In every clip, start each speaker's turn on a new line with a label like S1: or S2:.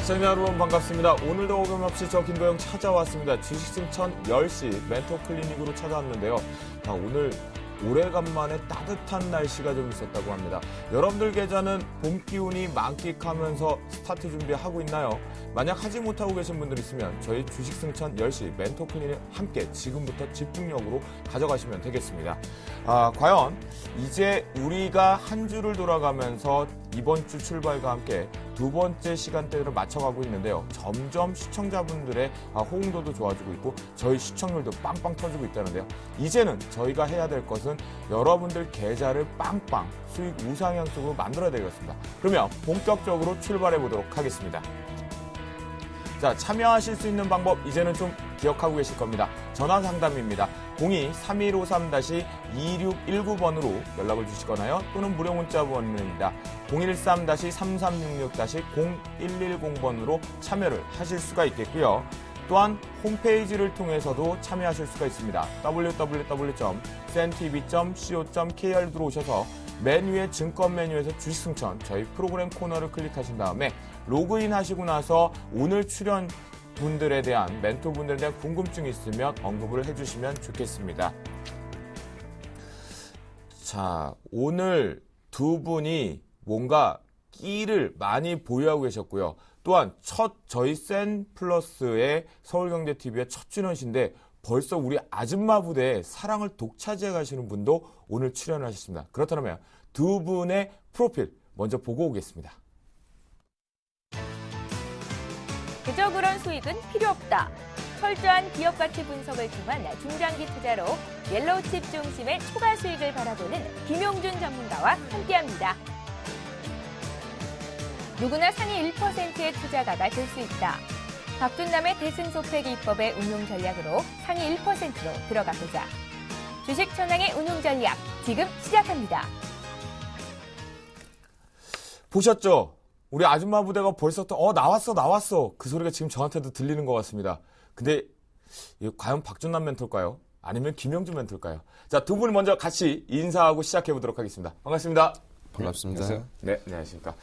S1: 시청자 여러분 반갑습니다. 오늘도 어김없이 저 김도영 찾아왔습니다. 주식승천 10시 멘토 클리닉으로 찾아왔는데요. 오늘 오래간만에 따뜻한 날씨가 좀 있었다고 합니다. 여러분들 계좌는 봄 기운이 만끽하면서 스타트 준비하고 있나요? 만약 하지 못하고 계신 분들 있으면 저희 주식승천 10시 멘토 클리닉 함께 지금부터 집중력으로 가져가시면 되겠습니다. 과연 이제 우리가 한 주를 돌아가면서 이번 주 출발과 함께 두 번째 시간대를 맞춰가고 있는데요. 점점 시청자분들의 호응도도 좋아지고 있고 저희 시청률도 빵빵 터지고 있다는데요. 이제는 저희가 해야 될 것은 여러분들 계좌를 빵빵 수익 우상향 쪽으로 만들어야 되겠습니다. 그러면 본격적으로 출발해 보도록 하겠습니다. 자, 참여하실 수 있는 방법 이제는 좀 기억하고 계실 겁니다. 전화 상담입니다. 02-3253-2619번으로 연락을 주시거나요. 또는 무료 문자 번호입니다. 013-3366-0110번으로 참여를 하실 수가 있겠고요. 또한 홈페이지를 통해서도 참여하실 수가 있습니다. www.cntv.co.kr 들어오셔서 맨 위에 증권 메뉴에서 주식승천 저희 프로그램 코너를 클릭하신 다음에 로그인 하시고 나서 오늘 출연 분들에 대한 멘토분들에 대한 궁금증이 있으면 언급을 해주시면 좋겠습니다. 자, 오늘 두 분이 뭔가 끼를 많이 보유하고 계셨고요. 또한 첫 저희 센플러스의 서울경제TV의 첫 출연이신데 벌써 우리 아줌마 부대의 사랑을 독차지해 가시는 분도 오늘 출연을 하셨습니다. 그렇다면 두 분의 프로필 먼저 보고 오겠습니다.
S2: 그저 그런 수익은 필요 없다. 철저한 기업 가치 분석을 통한 중장기 투자로 옐로우칩 중심의 초과 수익을 바라보는 김용준 전문가와 함께합니다. 누구나 상위 1%의 투자가가 될 수 있다. 박준남의 대승소패 기법의 운용 전략으로 상위 1%로 들어가 보자. 주식 천왕의 운용 전략 지금 시작합니다.
S1: 보셨죠? 우리 아줌마 부대가 벌써 또 나왔어 그 소리가 지금 저한테도 들리는 것 같습니다. 근데 과연 박준남 멘토일까요? 아니면 김용준 멘토일까요? 자, 두 분이 먼저 같이 인사하고 시작해 보도록 하겠습니다. 반갑습니다.
S3: 반갑습니다.
S1: 네, 안녕하십니까.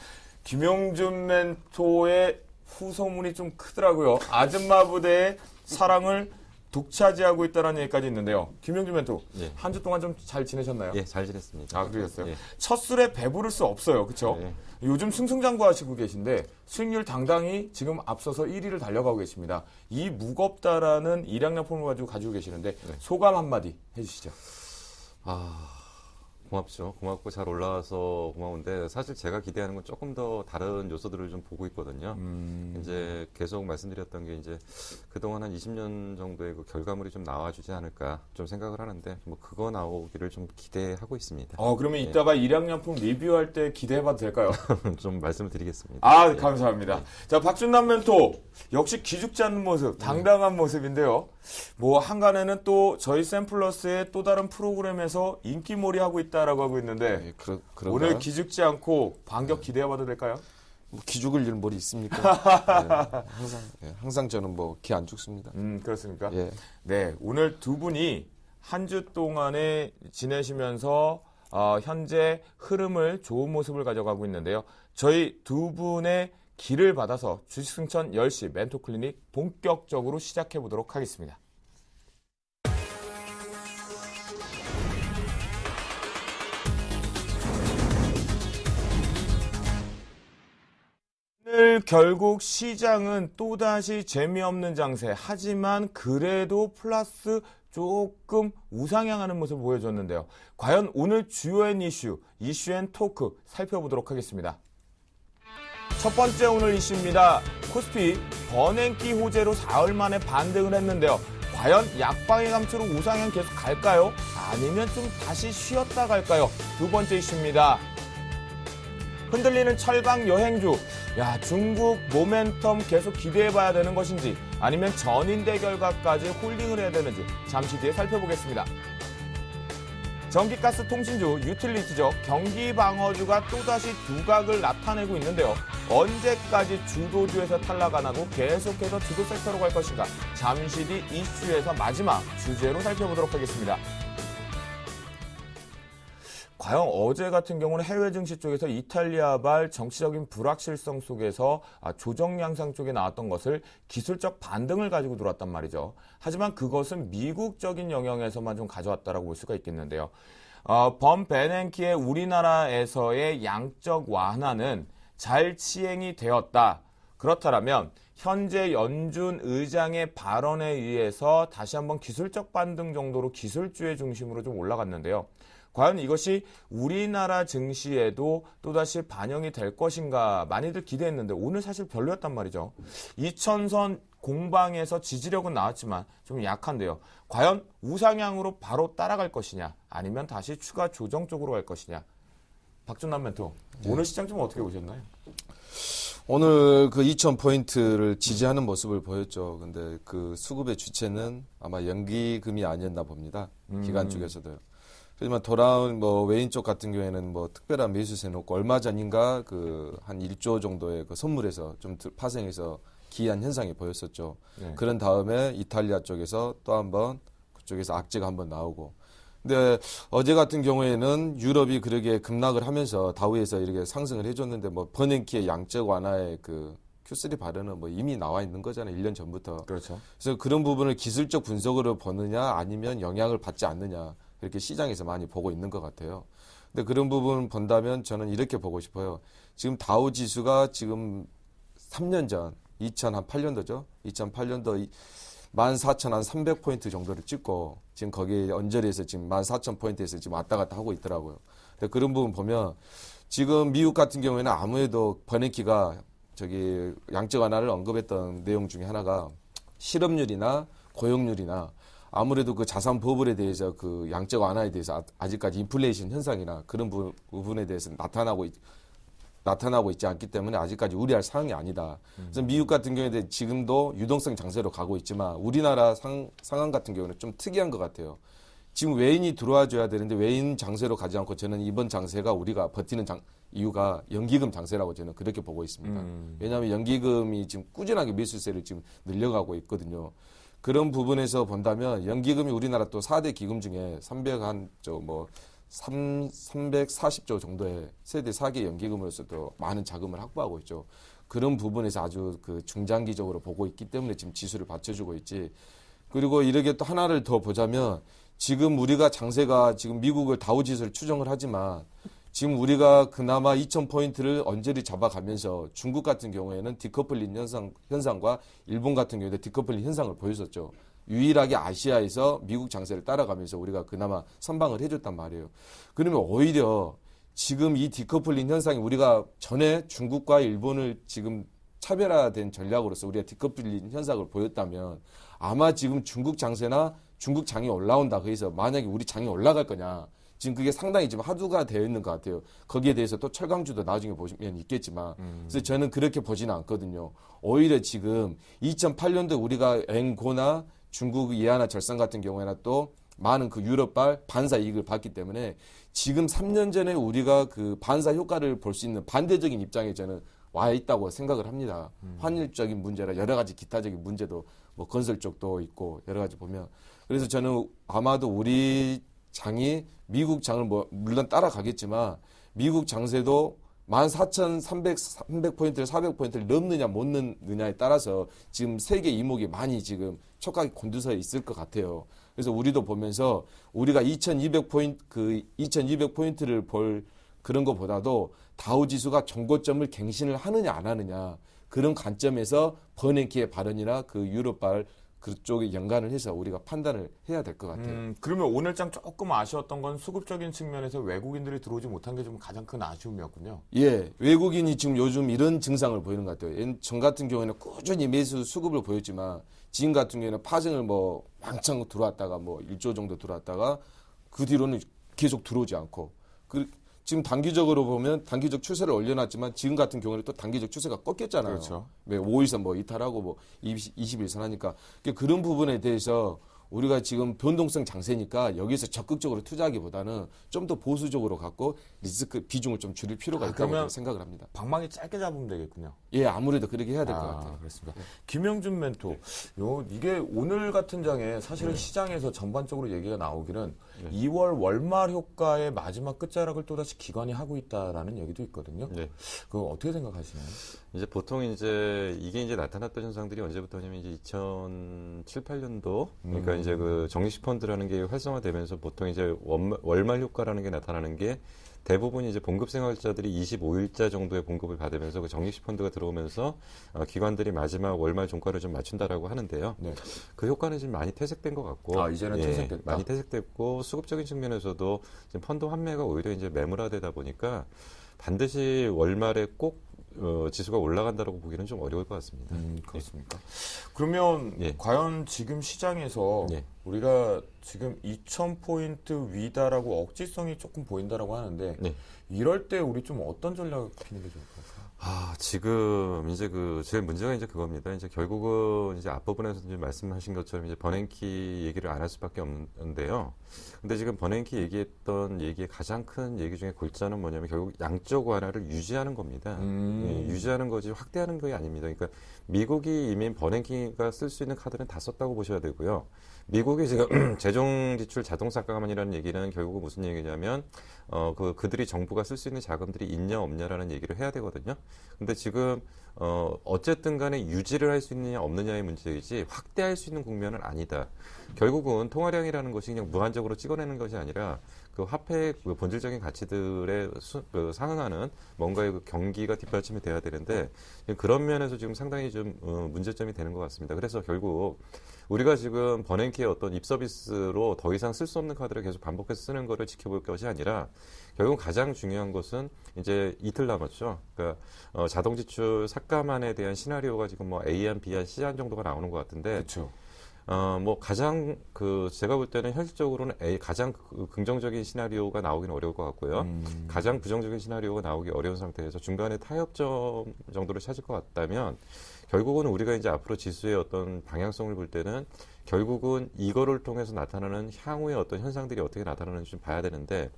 S1: 김용준 멘토의 후소문이 좀 크더라고요. 아줌마 부대의 사랑을 독차지하고 있다는 얘기까지 있는데요. 김용준 멘토,
S3: 예.
S1: 한 주 동안 좀 잘 지내셨나요?
S3: 예, 잘 지냈습니다.
S1: 그러셨어요?
S3: 예.
S1: 첫 술에 배부를 수 없어요. 그렇죠?
S3: 예.
S1: 요즘 승승장구하시고 계신데 수익률 당당히 지금 앞서서 1위를 달려가고 계십니다. 이 무겁다라는 일양약품을 가지고 계시는데 소감 한마디 해주시죠.
S3: 고맙죠. 고맙고 잘 올라와서 고마운데 사실 제가 기대하는 건 조금 더 다른 요소들을 좀 보고 있거든요. 이제 계속 말씀드렸던 게 이제 그동안 한 20년 정도의 그 결과물이 좀 나와주지 않을까 좀 생각을 하는데 뭐 그거 나오기를 좀 기대하고 있습니다.
S1: 그러면 이따가 일양약품 리뷰할 때 기대해봐도 될까요?
S3: 좀 말씀을 드리겠습니다.
S1: 감사합니다. 예. 자, 박준남 멘토 역시 기죽지 않는 모습, 당당한 모습인데요. 한간에는 또 저희 샘플러스의 또 다른 프로그램에서 인기몰이 하고 있다라고 하고 있는데
S4: 예, 그런가요?
S1: 오늘 기죽지 않고 반격 기대해봐도 될까요?
S4: 기죽을 일 머리 있습니까? 항상 저는 기 안 죽습니다.
S1: 그렇습니까?
S4: 예.
S1: 네, 오늘 두 분이 한 주 동안에 지내시면서 현재 흐름을 좋은 모습을 가져가고 있는데요. 저희 두 분의 길을 받아서 주식승천 10시 멘토 클리닉 본격적으로 시작해 보도록 하겠습니다. 오늘 결국 시장은 또다시 재미없는 장세, 하지만 그래도 플러스 조금 우상향하는 모습을 보여줬는데요. 과연 오늘 주요한 이슈앤 토크 살펴보도록 하겠습니다. 첫 번째 오늘 이슈입니다. 코스피 버냉키 호재로 4월 만에 반등을 했는데요. 과연 약방의 감초로 우상향 계속 갈까요? 아니면 좀 다시 쉬었다 갈까요? 두 번째 이슈입니다. 흔들리는 철강 여행주. 중국 모멘텀 계속 기대해봐야 되는 것인지 아니면 전인대 결과까지 홀딩을 해야 되는지 잠시 뒤에 살펴보겠습니다. 전기가스 통신주, 유틸리티죠. 경기방어주가 또다시 두각을 나타내고 있는데요. 언제까지 주도주에서 탈락 안 하고 계속해서 주도 섹터로 갈 것인가? 잠시 뒤 이슈에서 마지막 주제로 살펴보도록 하겠습니다. 과연 어제 같은 경우는 해외 증시 쪽에서 이탈리아발 정치적인 불확실성 속에서 조정 양상 쪽에 나왔던 것을 기술적 반등을 가지고 들어왔단 말이죠. 하지만 그것은 미국적인 영역에서만 좀 가져왔다라고 볼 수가 있겠는데요. 범 베냉키의 우리나라에서의 양적 완화는 잘 시행이 되었다. 그렇다면 현재 연준 의장의 발언에 의해서 다시 한번 기술적 반등 정도로 기술주의 중심으로 좀 올라갔는데요. 과연 이것이 우리나라 증시에도 또다시 반영이 될 것인가 많이들 기대했는데 오늘 사실 별로였단 말이죠. 2000선 공방에서 지지력은 나왔지만 좀 약한데요. 과연 우상향으로 바로 따라갈 것이냐 아니면 다시 추가 조정 쪽으로 갈 것이냐. 박준남 멘토, 오늘 시장 좀 어떻게 보셨나요?
S4: 오늘 그 2,000포인트를 지지하는 모습을 보였죠. 근데 그 수급의 주체는 아마 연기금이 아니었나 봅니다. 기관 쪽에서도요. 하지만 돌아온 외인 쪽 같은 경우에는 특별한 매수세 놓고 얼마 전인가 그 한 1조 정도의 그 선물에서 좀 파생해서 기이한 현상이 보였었죠.
S1: 네.
S4: 그런 다음에 이탈리아 쪽에서 또 한번 그쪽에서 악재가 한번 나오고. 근데 어제 같은 경우에는 유럽이 그러게 급락을 하면서 다우에서 이렇게 상승을 해줬는데 버냉키의 양적 완화의 그 Q3 발언은 이미 나와 있는 거잖아요. 1년 전부터.
S1: 그렇죠.
S4: 그래서 그런 부분을 기술적 분석으로 보느냐 아니면 영향을 받지 않느냐. 그렇게 시장에서 많이 보고 있는 것 같아요. 근데 그런 부분 본다면 저는 이렇게 보고 싶어요. 지금 다우 지수가 지금 3년 전, 2008년도죠. 2008년도 14,300포인트 정도를 찍고 지금 거기에 언저리에서 지금 14,000포인트에서 지금 왔다 갔다 하고 있더라고요. 근데 그런 부분 보면 지금 미국 같은 경우에는 아무래도 버냉키가 저기 양적 완화를 언급했던 내용 중에 하나가 실업률이나 고용률이나 아무래도 그 자산 버블에 대해서 그 양적 완화에 대해서 아직까지 인플레이션 현상이나 그런 부분에 대해서 나타나고 있지 않기 때문에 아직까지 우려할 사항이 아니다. 그래서 미국 같은 경우에 지금도 유동성 장세로 가고 있지만 우리나라 상황 같은 경우는 좀 특이한 것 같아요. 지금 외인이 들어와 줘야 되는데 외인 장세로 가지 않고 저는 이번 장세가 우리가 버티는 이유가 연기금 장세라고 저는 그렇게 보고 있습니다. 왜냐하면 연기금이 지금 꾸준하게 매수세를 지금 늘려가고 있거든요. 그런 부분에서 본다면 연기금이 우리나라 또 4대 기금 중에 340조 정도의 세대 4개 연기금으로서도 많은 자금을 확보하고 있죠. 그런 부분에서 아주 그 중장기적으로 보고 있기 때문에 지금 지수를 받쳐주고 있지. 그리고 이렇게 또 하나를 더 보자면 지금 우리가 장세가 지금 미국을 다우지수를 추정을 하지만 지금 우리가 그나마 2,000포인트를 언저리 잡아가면서 중국 같은 경우에는 디커플링 현상과 일본 같은 경우에는 디커플링 현상을 보였었죠. 유일하게 아시아에서 미국 장세를 따라가면서 우리가 그나마 선방을 해줬단 말이에요. 그러면 오히려 지금 이 디커플링 현상이 우리가 전에 중국과 일본을 지금 차별화된 전략으로서 우리가 디커플링 현상을 보였다면 아마 지금 중국 장세나 중국 장이 올라온다. 그래서 만약에 우리 장이 올라갈 거냐. 지금 그게 상당히 지금 화두가 되어 있는 것 같아요. 거기에 대해서 또 철강주도 나중에 보시면 있겠지만. 그래서 저는 그렇게 보지는 않거든요. 오히려 지금 2008년도에 우리가 앵고나 중국 이하나 절산 같은 경우에나 또 많은 그 유럽발 반사 이익을 봤기 때문에 지금 3년 전에 우리가 그 반사 효과를 볼 수 있는 반대적인 입장에 저는 와 있다고 생각을 합니다. 환율적인 문제라 여러 가지 기타적인 문제도 건설 쪽도 있고 여러 가지 보면. 그래서 저는 아마도 우리 장이 미국 장을 물론 따라가겠지만 미국 장세도 14,300포인트를 400포인트를 넘느냐 못 넘느냐에 따라서 지금 세계 이목이 많이 지금 촉각이 곤두서 있을 것 같아요. 그래서 우리도 보면서 우리가 2,200포인트를 볼 그런 것보다도 다우지수가 정고점을 갱신을 하느냐 안 하느냐 그런 관점에서 버냉키의 발언이나 그 유럽발 그쪽에 연관을 해서 우리가 판단을 해야 될 것 같아요. 그러면
S1: 오늘장 조금 아쉬웠던 건 수급적인 측면에서 외국인들이 들어오지 못한 게 좀 가장 큰 아쉬움이었군요.
S4: 예, 외국인이 지금 요즘 이런 증상을 보이는 것 같아요. 전 같은 경우에는 꾸준히 매수 수급을 보였지만 지금 같은 경우에는 파생을 왕창 들어왔다가 1조 정도 들어왔다가 그 뒤로는 계속 들어오지 않고 지금 단기적으로 보면 단기적 추세를 올려놨지만 지금 같은 경우는 또 단기적 추세가 꺾였잖아요.
S1: 그렇죠.
S4: 5일선 이탈하고 20일선 하니까 그런 부분에 대해서 우리가 지금 변동성 장세니까 여기서 적극적으로 투자하기보다는 좀 더 보수적으로 갖고 리스크 비중을 좀 줄일 필요가 있다고 생각을 합니다.
S1: 방망이 짧게 잡으면 되겠군요.
S4: 예, 아무래도 그렇게 해야 될 것 같아요.
S1: 그렇습니다. 네. 김영준 멘토, 이게 오늘 같은 장에 사실은 시장에서 전반적으로 얘기가 나오기는
S3: 네.
S1: 2월 월말 효과의 마지막 끝자락을 또다시 기관이 하고 있다라는 얘기도 있거든요.
S3: 네.
S1: 그거 어떻게 생각하시나요?
S3: 이제 보통 이제 이게 이제 나타났던 현상들이 언제부터냐면 이제 2007, 8년도 그러니까 이제 그 적립식 펀드라는 게 활성화되면서 보통 이제 월말 효과라는 게 나타나는 게 대부분 이제 봉급 생활자들이 25일자 정도의 봉급을 받으면서 그 적립식 펀드가 들어오면서 기관들이 마지막 월말 종가를 좀 맞춘다라고 하는데요.
S1: 네.
S3: 그 효과는 지금 많이 퇴색된 것 같고,
S1: 이제는 퇴색됐다.
S3: 많이 퇴색됐고 수급적인 측면에서도 지금 펀드 환매가 오히려 이제 매물화되다 보니까 반드시 월말에 꼭 지수가 올라간다라고 보기는 좀 어려울 것 같습니다.
S1: 그렇습니까? 그러면
S3: 예.
S1: 과연 지금 시장에서
S3: 예.
S1: 우리가 지금 2,000포인트 위다라고 억지성이 조금 보인다라고 하는데
S3: 네.
S1: 이럴 때 우리 좀 어떤 전략을 피는 게 좋을까요?
S3: 지금 이제 그 제일 문제가 이제 그겁니다. 이제 결국은 이제 앞부분에서 이제 말씀하신 것처럼 이제 버냉키 얘기를 안 할 수밖에 없는데요. 근데 지금 버냉키 얘기했던 얘기의 가장 큰 얘기 중에 골자는 뭐냐면 결국 양적 완화를 유지하는 겁니다. 예, 유지하는 거지 확대하는 게 아닙니다. 그러니까 미국이 이미 버냉키가 쓸 수 있는 카드는 다 썼다고 보셔야 되고요. 미국이 지금 재정 지출 자동 삭감이라는 얘기는 결국은 무슨 얘기냐면 그들이 정부가 쓸 수 있는 자금들이 있냐 없냐라는 얘기를 해야 되거든요. 근데 지금 어쨌든 간에 유지를 할 수 있느냐 없느냐의 문제이지 확대할 수 있는 국면은 아니다. 결국은 통화량이라는 것이 그냥 무한적으로 찍어내는 것이 아니라 그 화폐의 그 본질적인 가치들에 상응하는 뭔가의 그 경기가 뒷받침이 돼야 되는데 그런 면에서 지금 상당히 좀 문제점이 되는 것 같습니다. 그래서 결국 우리가 지금 버냉키의 어떤 입 서비스로 더 이상 쓸 수 없는 카드를 계속 반복해서 쓰는 거를 지켜볼 것이 아니라 결국 가장 중요한 것은 이제 이틀 남았죠. 그러니까 자동 지출 삭감안에 대한 시나리오가 지금 뭐 A안, B안, C안 정도가 나오는 것 같은데
S1: 그렇죠.
S3: 뭐 가장 제가 볼 때는 현실적으로는 가장 긍정적인 시나리오가 나오기는 어려울 것 같고요. 가장 부정적인 시나리오가 나오기 어려운 상태에서 중간에 타협점 정도를 찾을 것 같다면 결국은 우리가 이제 앞으로 지수의 어떤 방향성을 볼 때는 결국은 이거를 통해서 나타나는 향후의 어떤 현상들이 어떻게 나타나는지 좀 봐야 되는데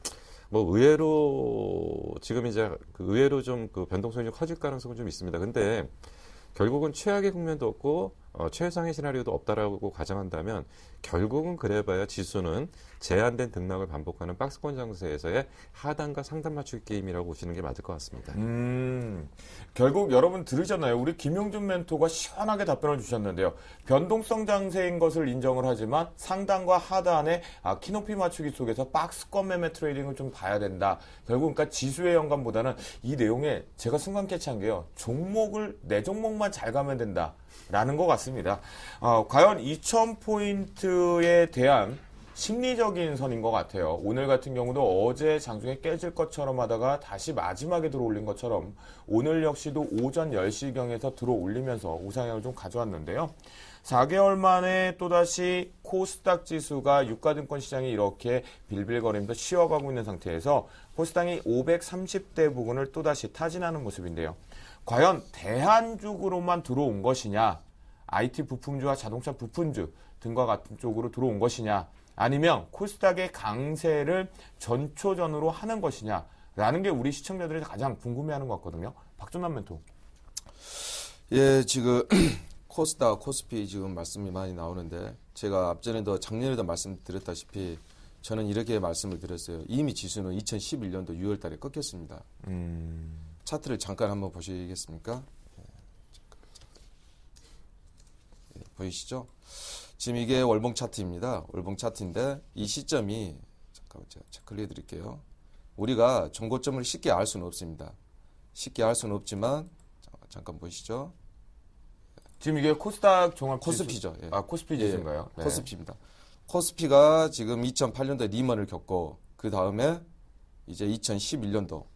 S3: 뭐 의외로 지금 이제 의외로 좀 그 변동성이 좀 커질 가능성은 좀 있습니다. 근데 결국은 최악의 국면도 없고 최상의 시나리오도 없다라고 가정한다면 결국은 그래봐야 지수는 제한된 등락을 반복하는 박스권 장세에서의 하단과 상단 맞추기 게임이라고 보시는 게 맞을 것 같습니다.
S1: 결국 여러분 들으셨나요? 우리 김용준 멘토가 시원하게 답변을 주셨는데요. 변동성 장세인 것을 인정을 하지만 상단과 하단의 키높이 맞추기 속에서 박스권 매매 트레이딩을 좀 봐야 된다. 결국 그러니까 지수의 연관보다는 이 내용에 제가 순간 캐치한 게요. 종목을 내 종목만 잘 가면 된다. 라는 것 같습니다. 과연 2,000포인트에 대한 심리적인 선인 것 같아요. 오늘 같은 경우도 어제 장중에 깨질 것처럼 하다가 다시 마지막에 들어올린 것처럼 오늘 역시도 오전 10시경에서 들어올리면서 우상향을 좀 가져왔는데요. 4개월 만에 또다시 코스닥 지수가 유가증권 시장이 이렇게 빌빌거리면서 쉬어가고 있는 상태에서 코스닥이 530대 부근을 또다시 타진하는 모습인데요. 과연 대한주로만 들어온 것이냐, IT 부품주와 자동차 부품주 등과 같은 쪽으로 들어온 것이냐, 아니면 코스닥의 강세를 전초전으로 하는 것이냐라는 게 우리 시청자들이 가장 궁금해하는 것 같거든요. 박준남 멘토.
S4: 예, 지금 코스닥, 코스피 지금 말씀이 많이 나오는데 제가 앞전에도 작년에도 말씀드렸다시피 저는 이렇게 말씀을 드렸어요. 이미 지수는 2011년도 6월 달에 꺾였습니다. 차트를 잠깐 한번 보시겠습니까? 보이시죠? 지금 이게 월봉 차트입니다. 월봉 차트인데 이 시점이 잠깐만 제가 체크해 드릴게요. 우리가 정고점을 쉽게 알 수는 없습니다. 쉽게 알 수는 없지만 잠깐 보이시죠?
S1: 지금 이게 코스닥 종합
S4: 코스피죠. 예.
S1: 코스피 지수인가요?
S4: 네. 코스피입니다. 코스피가 지금 2008년도에 리먼을 겪고 그 다음에 이제 2011년도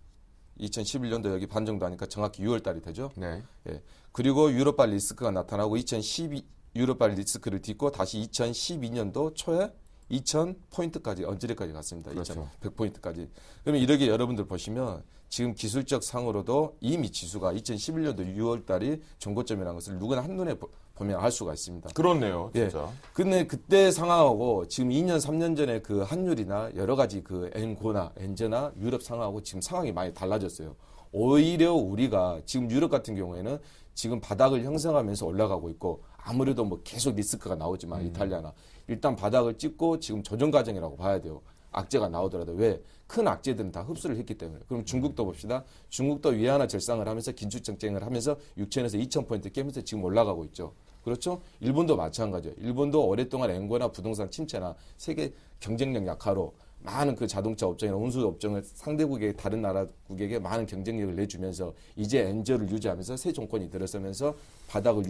S4: 여기 반 정도 하니까 정확히 6월 달이 되죠.
S1: 네.
S4: 예. 그리고 유로발 리스크가 나타나고 2012 유로발 리스크를 딛고 다시 2012년도 초에 2000포인트까지 언저리까지 갔습니다.
S1: 그렇죠.
S4: 2100포인트까지. 그러면 이렇게 여러분들 보시면 지금 기술적 상으로도 이미 지수가 2011년도 6월 달이 정고점이라는 것을 누구나 한눈에 보면 알 수가 있습니다.
S1: 그렇네요.
S4: 예.
S1: 진짜.
S4: 근데 그때 상황하고 지금 2년, 3년 전에 그 환율이나 여러 가지 그 엔고나 엔제나 유럽 상황하고 지금 상황이 많이 달라졌어요. 오히려 우리가 지금 유럽 같은 경우에는 지금 바닥을 형성하면서 올라가고 있고 아무래도 뭐 계속 리스크가 나오지만 이탈리아나 일단 바닥을 찍고 지금 조정 과정이라고 봐야 돼요. 악재가 나오더라도 왜? 큰 악재들은 다 흡수를 했기 때문에. 그럼 중국도 봅시다. 중국도 위안화 절상을 하면서 긴축정책을 하면서 6천에서 2,000포인트 깨면서 지금 올라가고 있죠. 그렇죠? 일본도 마찬가지예요. 일본도 오랫동안 엔거나 부동산 침체나 세계 경쟁력 약화로 많은 그 자동차 업종이나 운수 업종을 상대국의 다른 나라국에게 많은 경쟁력을 내주면서 이제 엔저를 유지하면서 새 정권이 들어서면서 바닥을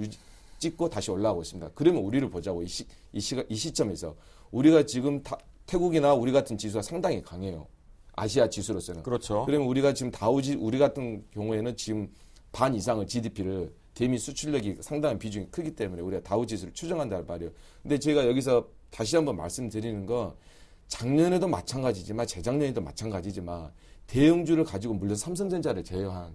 S4: 찍고 다시 올라가고 있습니다. 그러면 우리를 보자고 이 시점에서 우리가 지금 태국이나 우리 같은 지수가 상당히 강해요. 아시아 지수로서는.
S1: 그렇죠.
S4: 그러면 우리가 지금 우리 같은 경우에는 지금 반 이상의 GDP를 대미 수출력이 상당한 비중이 크기 때문에 우리가 다우 지수를 추정한다는 말이에요. 근데 제가 여기서 다시 한번 말씀드리는 건 작년에도 마찬가지지만 재작년에도 마찬가지지만 대형주를 가지고 물론 삼성전자를 제외한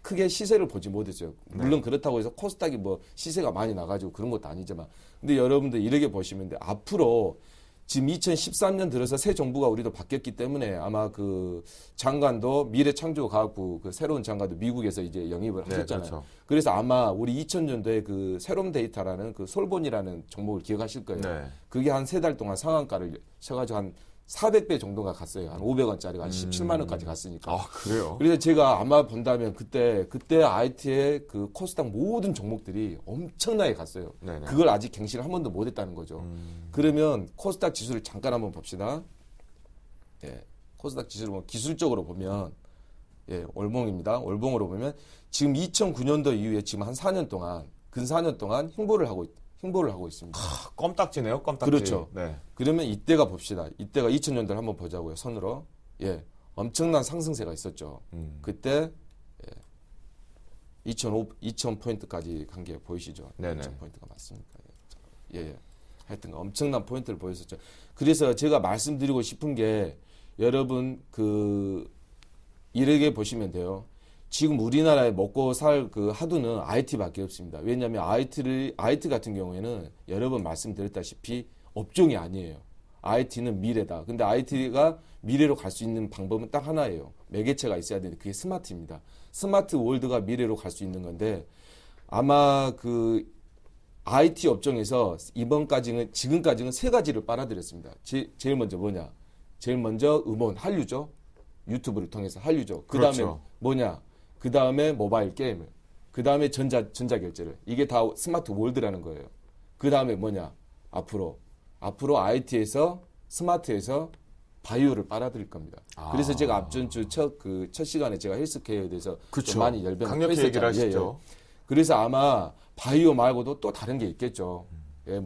S4: 크게 시세를 보지 못했어요. 물론 그렇다고 해서 코스닥이 뭐 시세가 많이 나가지고 그런 것도 아니지만 근데 여러분들 이렇게 보시면 돼. 앞으로 지금 2013년 들어서 새 정부가 우리도 바뀌었기 때문에 아마 그 장관도 미래창조과학부 그 새로운 장관도 미국에서 이제 영입을 하셨잖아요.
S1: 그렇죠.
S4: 그래서 아마 우리 2000년도에 그 새로운 데이터라는 그 솔본이라는 종목을 기억하실 거예요.
S1: 네.
S4: 그게 한 3달 동안 상한가를 쳐가지고 한 400배 정도가 갔어요. 한 500원짜리가 한 17만 원까지 갔으니까.
S1: 아, 그래요?
S4: 그래서 제가 아마 본다면 그때 IT의 그 코스닥 모든 종목들이 엄청나게 갔어요.
S1: 네네.
S4: 그걸 아직 갱신을 한 번도 못 했다는 거죠. 그러면 코스닥 지수를 잠깐 한번 봅시다. 예. 코스닥 지수를 기술적으로 보면 예, 월봉입니다. 월봉으로 보면 지금 2009년도 이후에 지금 한 4년 동안 근 4년 동안 횡보를 하고 있습니다.
S1: 껌딱지네요, 껌딱지.
S4: 그렇죠.
S1: 네.
S4: 그러면 이때가 봅시다. 이때가 2000년도를 한번 보자고요. 선으로. 예. 엄청난 상승세가 있었죠. 그때 예. 2000포인트까지 간 게 보이시죠?
S1: 네네.
S4: 2000포인트가 맞습니까? 예. 예. 하여튼 엄청난 포인트를 보였었죠. 그래서 제가 말씀드리고 싶은 게 여러분 이렇게 보시면 돼요. 지금 우리나라에 먹고 살 그 하두는 IT밖에 없습니다. 왜냐하면 IT 같은 경우에는 여러 번 말씀드렸다시피 업종이 아니에요. IT는 미래다. 근데 IT가 미래로 갈 수 있는 방법은 딱 하나예요. 매개체가 있어야 되는데 그게 스마트입니다. 스마트 월드가 미래로 갈 수 있는 건데 아마 그 IT 업종에서 지금까지는 3가지를 빨아들였습니다. 제일 먼저 뭐냐? 제일 먼저 음원, 한류죠. 유튜브를 통해서 한류죠. 그 다음에
S1: 그렇죠.
S4: 뭐냐? 그 다음에 모바일 게임을. 그 다음에 전자결제를. 이게 다 스마트 월드라는 거예요. 그 다음에 뭐냐? 앞으로 IT에서 스마트에서 바이오를 빨아들일 겁니다. 그래서 제가 앞전 주 첫 시간에 제가 헬스케어에 대해서
S1: 그쵸.
S4: 좀 많이
S1: 강력히 얘기를 하시죠.
S4: 그래서 아마 바이오 말고도 또 다른 게 있겠죠. 예,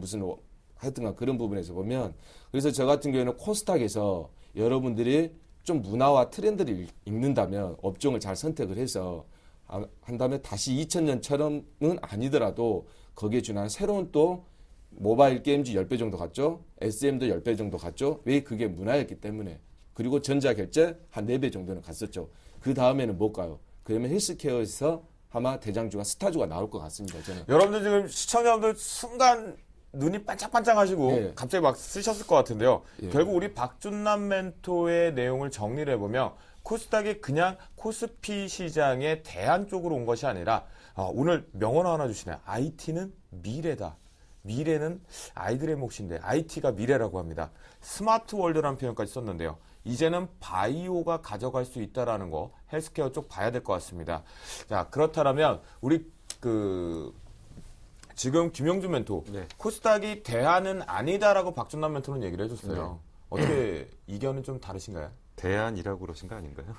S4: 하여튼간 그런 부분에서 보면 그래서 저 같은 경우에는 코스닥에서 여러분들이 좀 문화와 트렌드를 읽는다면 업종을 잘 선택을 해서 한다면 다시 2000년처럼은 아니더라도 거기에 준한 새로운 또 모바일 게임즈 10배 정도 갔죠. SM도 10배 정도 갔죠. 왜? 그게 문화였기 때문에. 그리고 전자결제 한 4배 정도는 갔었죠. 그 다음에는 뭘까요? 그러면 헬스케어에서 아마 대장주가 스타주가 나올 것 같습니다. 저는.
S1: 여러분들 지금 시청자분들 순간 눈이 반짝반짝하시고
S4: 예.
S1: 갑자기 막 쓰셨을 것 같은데요.
S4: 예.
S1: 결국 우리 박준남 멘토의 내용을 정리를 해보면 코스닥이 그냥 코스피 시장의 대안 쪽으로 온 것이 아니라 오늘 명언 하나 주시네요. IT는 미래다. 미래는 아이들의 몫인데 IT가 미래라고 합니다. 스마트 월드라는 표현까지 썼는데요. 이제는 바이오가 가져갈 수 있다라는 거 헬스케어 쪽 봐야 될 것 같습니다. 자, 그렇다면 우리 지금 김영준 멘토
S3: 네.
S1: 코스닥이 대안은 아니다라고 박준남 멘토는 얘기를 해줬어요. 어떻게 이견은 좀 다르신가요?
S3: 대안이라고 그러신 거 아닌가요?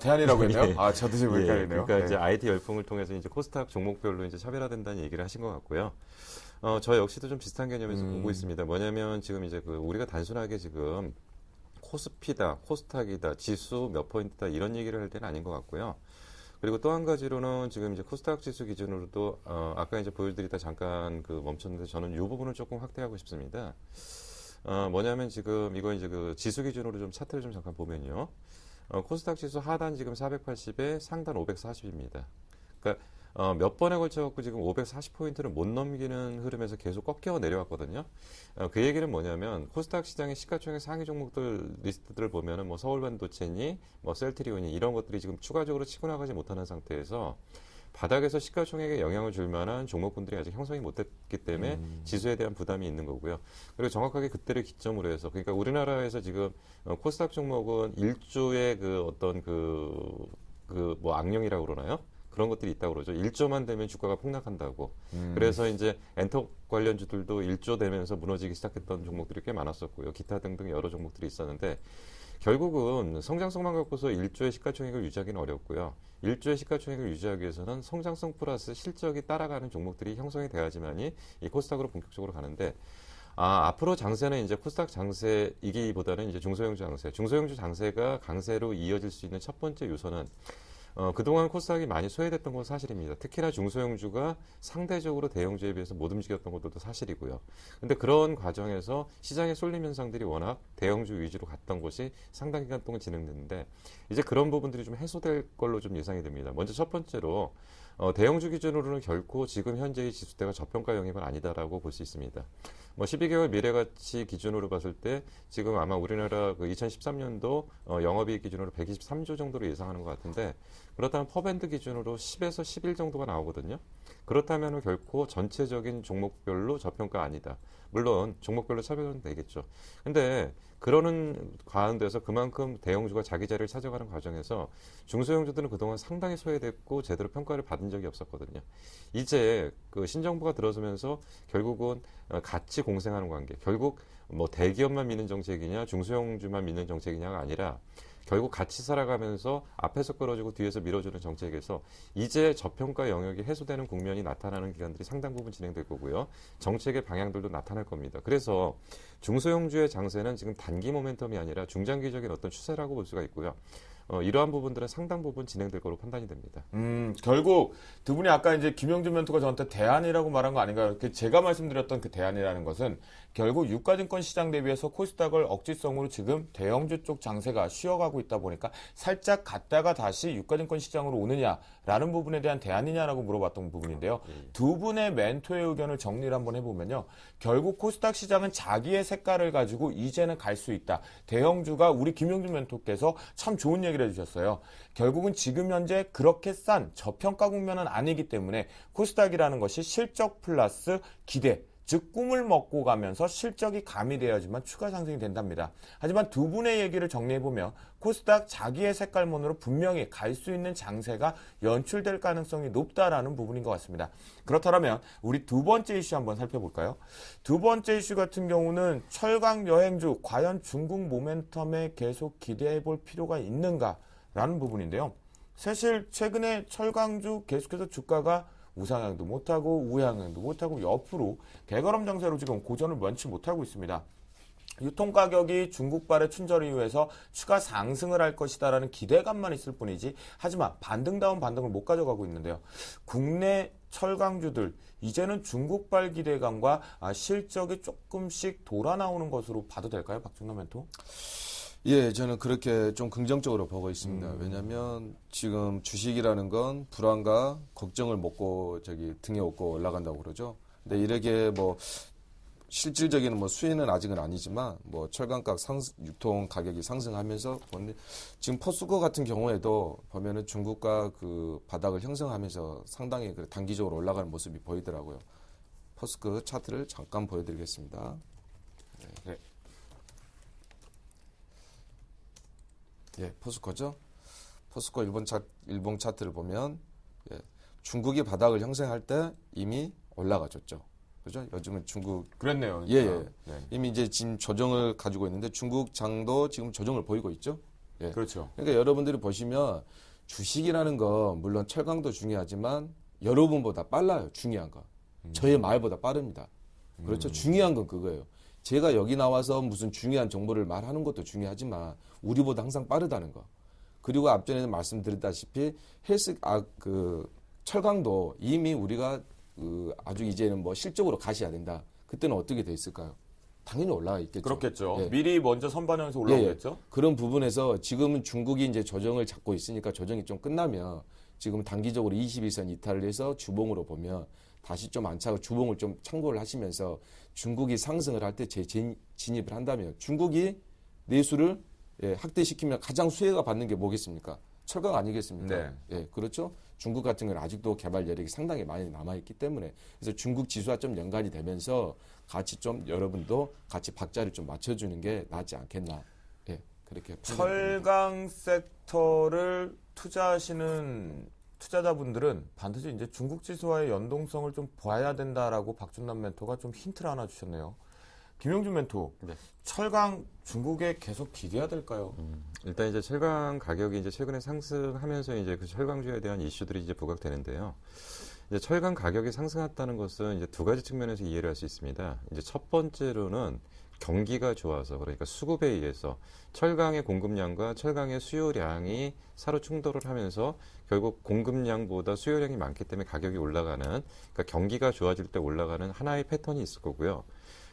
S1: 대안이라고 했네요.
S3: 예.
S1: 저도 지금
S3: 예,
S1: 헷갈리네요.
S3: 그러니까
S1: 네.
S3: 이제 IT 열풍을 통해서 이제 코스닥 종목별로 이제 차별화된다는 얘기를 하신 것 같고요. 저 역시도 좀 비슷한 개념에서 보고 있습니다. 뭐냐면 지금 이제 우리가 단순하게 지금 코스피다, 코스닥이다, 지수 몇 포인트다 이런 얘기를 할 때는 아닌 것 같고요. 그리고 또 한 가지로는 지금 이제 코스닥 지수 기준으로도 아까 이제 보여드리다 잠깐 멈췄는데 저는 이 부분을 조금 확대하고 싶습니다. 뭐냐면 지금 이거 이제 지수 기준으로 좀 차트를 좀 잠깐 보면요. 코스닥 지수 하단 지금 480에 상단 540입니다. 그러니까 몇 번에 걸쳐갖고 지금 540포인트를 못 넘기는 흐름에서 계속 꺾여 내려왔거든요. 그 얘기는 뭐냐면 코스닥 시장의 시가총액 상위 종목들 리스트들을 보면은 뭐 서울반도체니 뭐 셀트리온이 이런 것들이 지금 추가적으로 치고 나가지 못하는 상태에서 바닥에서 시가총액에 영향을 줄 만한 종목군들이 아직 형성이 못됐기 때문에 지수에 대한 부담이 있는 거고요. 그리고 정확하게 그때를 기점으로 해서 그러니까 우리나라에서 지금 코스닥 종목은 1조의 그 어떤 뭐 악령이라고 그러나요? 그런 것들이 있다고 그러죠. 1조만 되면 주가가 폭락한다고. 그래서 이제 엔터 관련주들도 1조 되면서 무너지기 시작했던 종목들이 꽤 많았었고요. 기타 등등 여러 종목들이 있었는데 결국은 성장성만 갖고서 1조의 시가총액을 유지하기는 어렵고요. 1조의 시가총액을 유지하기 위해서는 성장성 플러스 실적이 따라가는 종목들이 형성이 돼야지만이 이 코스닥으로 본격적으로 가는데 앞으로 장세는 이제 코스닥 장세이기보다는 이제 중소형주 장세. 중소형주 장세가 강세로 이어질 수 있는 첫 번째 요소는 그동안 코스닥이 많이 소외됐던 건 사실입니다. 특히나 중소형주가 상대적으로 대형주에 비해서 못 움직였던 것도 사실이고요. 근데 그런 과정에서 시장의 쏠림 현상들이 워낙 대형주 위주로 갔던 것이 상당 기간 동안 진행됐는데 이제 그런 부분들이 좀 해소될 걸로 좀 예상이 됩니다. 먼저 첫 번째로 대형주 기준으로는 결코 지금 현재의 지수대가 저평가 영역은 아니다라고 볼 수 있습니다. 12개월 미래가치 기준으로 봤을 때 지금 아마 우리나라 2013년도 영업이익 기준으로 123조 정도로 예상하는 것 같은데 그렇다면 퍼밴드 기준으로 10에서 11 정도가 나오거든요. 그렇다면 결코 전체적인 종목별로 저평가 아니다. 물론 종목별로 차별은 되겠죠. 근데 그러는 가운데서 그만큼 대형주가 자기 자리를 찾아가는 과정에서 중소형주들은 그동안 상당히 소외됐고 제대로 평가를 받은 적이 없었거든요. 이제 그 신정부가 들어서면서 결국은 같이 공생하는 관계. 결국 뭐 대기업만 믿는 정책이냐 중소형주만 믿는 정책이냐가 아니라 결국 같이 살아가면서 앞에서 끌어주고 뒤에서 밀어주는 정책에서 이제 저평가 영역이 해소되는 국면이 나타나는 기간들이 상당 부분 진행될 거고요. 정책의 방향들도 나타날 겁니다. 그래서 중소형주의 장세는 지금 단기 모멘텀이 아니라 중장기적인 어떤 추세라고 볼 수가 있고요. 이러한 부분들은 상당 부분 진행될 거로 판단이 됩니다.
S1: 결국 두 분이 아까 이제 김영준 멘토가 저한테 대안이라고 말한 거 아닌가요? 제가 말씀드렸던 그 대안이라는 것은 결국 유가증권 시장 대비해서 코스닥을 억지성으로 지금 대형주 쪽 장세가 쉬어가고 있다 보니까 살짝 갔다가 다시 유가증권 시장으로 오느냐라는 부분에 대한 대안이냐라고 물어봤던 부분인데요. 두 분의 멘토의 의견을 정리를 한번 해보면요. 결국 코스닥 시장은 자기의 색깔을 가지고 이제는 갈 수 있다. 대형주가 우리 김영준 멘토께서 참 좋은 얘기를 해주셨어요. 결국은 지금 현재 그렇게 싼 저평가 국면은 아니기 때문에 코스닥이라는 것이 실적 플러스 기대, 즉 꿈을 먹고 가면서 실적이 가미되어야지만 추가 상승이 된답니다. 하지만 두 분의 얘기를 정리해보면 코스닥 자기의 색깔론으로 분명히 갈 수 있는 장세가 연출될 가능성이 높다라는 부분인 것 같습니다. 그렇다면 우리 두 번째 이슈 한번 살펴볼까요? 두 번째 이슈 같은 경우는 철강 여행주 과연 중국 모멘텀에 계속 기대해볼 필요가 있는가라는 부분인데요. 사실 최근에 철강주 계속해서 주가가 우상향도 못하고 우향향도 못하고 옆으로 개걸음 장세로 지금 고전을 면치 못하고 있습니다. 유통가격이 중국발의 춘절 이후에서 추가 상승을 할 것이다라는 기대감만 있을 뿐이지 하지만 반등다운 반등을 못 가져가고 있는데요. 국내 철강주들 이제는 중국발 기대감과 실적이 조금씩 돌아 나오는 것으로 봐도 될까요? 박준남 멘토?
S4: 예, 저는 그렇게 좀 긍정적으로 보고 있습니다. 왜냐하면 지금 주식이라는 건 불안과 걱정을 먹고 등에 업고 올라간다고 그러죠. 근데 이렇게 실질적인 수혜는 아직은 아니지만 철강가 유통 가격이 상승하면서 지금 포스코 같은 경우에도 보면은 중국과 그 바닥을 형성하면서 상당히 단기적으로 올라가는 모습이 보이더라고요. 포스코 차트를 잠깐 보여드리겠습니다. 네. 예, 포스코죠. 포스코 일본 차트를 보면 중국이 바닥을 형성할 때 이미 올라가졌죠. 그죠? 요즘은 중국
S1: 그랬네요.
S4: 예.
S1: 네.
S4: 이미 이제 지금 조정을 가지고 있는데 중국 장도 지금 조정을 보이고 있죠. 예.
S1: 그렇죠.
S4: 그러니까 여러분들이 보시면 주식이라는 거 물론 철강도 중요하지만 여러분보다 빨라요. 중요한 거. 저의 말보다 빠릅니다. 그렇죠. 중요한 건 그거예요. 제가 여기 나와서 무슨 중요한 정보를 말하는 것도 중요하지만 우리보다 항상 빠르다는 거. 그리고 앞전에 말씀드렸다시피 철강도 이미 우리가 아주 이제는 실적으로 가셔야 된다. 그때는 어떻게 돼 있을까요? 당연히 올라가 있겠죠.
S1: 그렇겠죠.
S4: 예.
S1: 미리 먼저 선반영해서 올라오겠죠.
S4: 예. 그런 부분에서 지금은 중국이 이제 조정을 잡고 있으니까 조정이 좀 끝나면 지금 단기적으로 21선 이탈을 해서 주봉으로 보면 다시 좀 안 차고 주봉을 좀 참고를 하시면서 중국이 상승을 할 때 진입을 한다면 중국이 내수를 확대시키면 가장 수혜가 받는 게 뭐겠습니까? 철강 아니겠습니까?
S1: 네.
S4: 예, 그렇죠. 중국 같은 경우는 아직도 개발 여력이 상당히 많이 남아있기 때문에 그래서 중국 지수와 좀 연관이 되면서 같이 좀 여러분도 같이 박자를 좀 맞춰주는 게 낫지 않겠나. 예, 그렇게
S1: 철강 섹터를 투자하시는 투자자분들은 반드시 이제 중국 지수와의 연동성을 좀 봐야 된다라고 박준남 멘토가 좀 힌트를 하나 주셨네요. 김용준 멘토,
S3: 네.
S1: 철강 중국에 계속 기대해야 될까요?
S3: 일단 이제 철강 가격이 이제 최근에 상승하면서 이제 그 철강주에 대한 이슈들이 이제 부각되는데요. 이제 철강 가격이 상승했다는 것은 이제 두 가지 측면에서 이해를 할 수 있습니다. 이제 첫 번째로는 경기가 좋아서 그러니까 수급에 의해서 철강의 공급량과 철강의 수요량이 서로 충돌을 하면서 결국 공급량보다 수요량이 많기 때문에 가격이 올라가는 그러니까 경기가 좋아질 때 올라가는 하나의 패턴이 있을 거고요.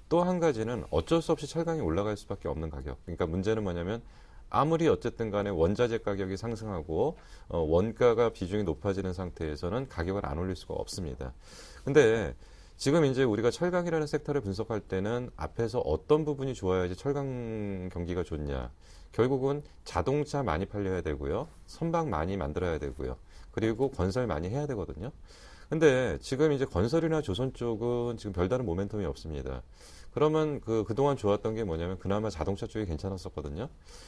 S3: 또 한 가지는 어쩔 수 없이 철강이 올라갈 수밖에 없는 가격. 그러니까 문제는 뭐냐면 아무리 어쨌든 간에 원자재 가격이 상승하고 원가가 비중이 높아지는 상태에서는 가격을 안 올릴 수가 없습니다. 근데 지금 이제 우리가 철강이라는 섹터를 분석할 때는 앞에서 어떤 부분이 좋아야지 철강 경기가 좋냐. 결국은 자동차 많이 팔려야 되고요. 선박 많이 만들어야 되고요. 그리고 건설 많이 해야 되거든요. 근데 지금 이제 건설이나 조선 쪽은 지금 별다른 모멘텀이 없습니다. 그러면 그동안 좋았던 게 뭐냐면 그나마 자동차 쪽이 괜찮았었거든요.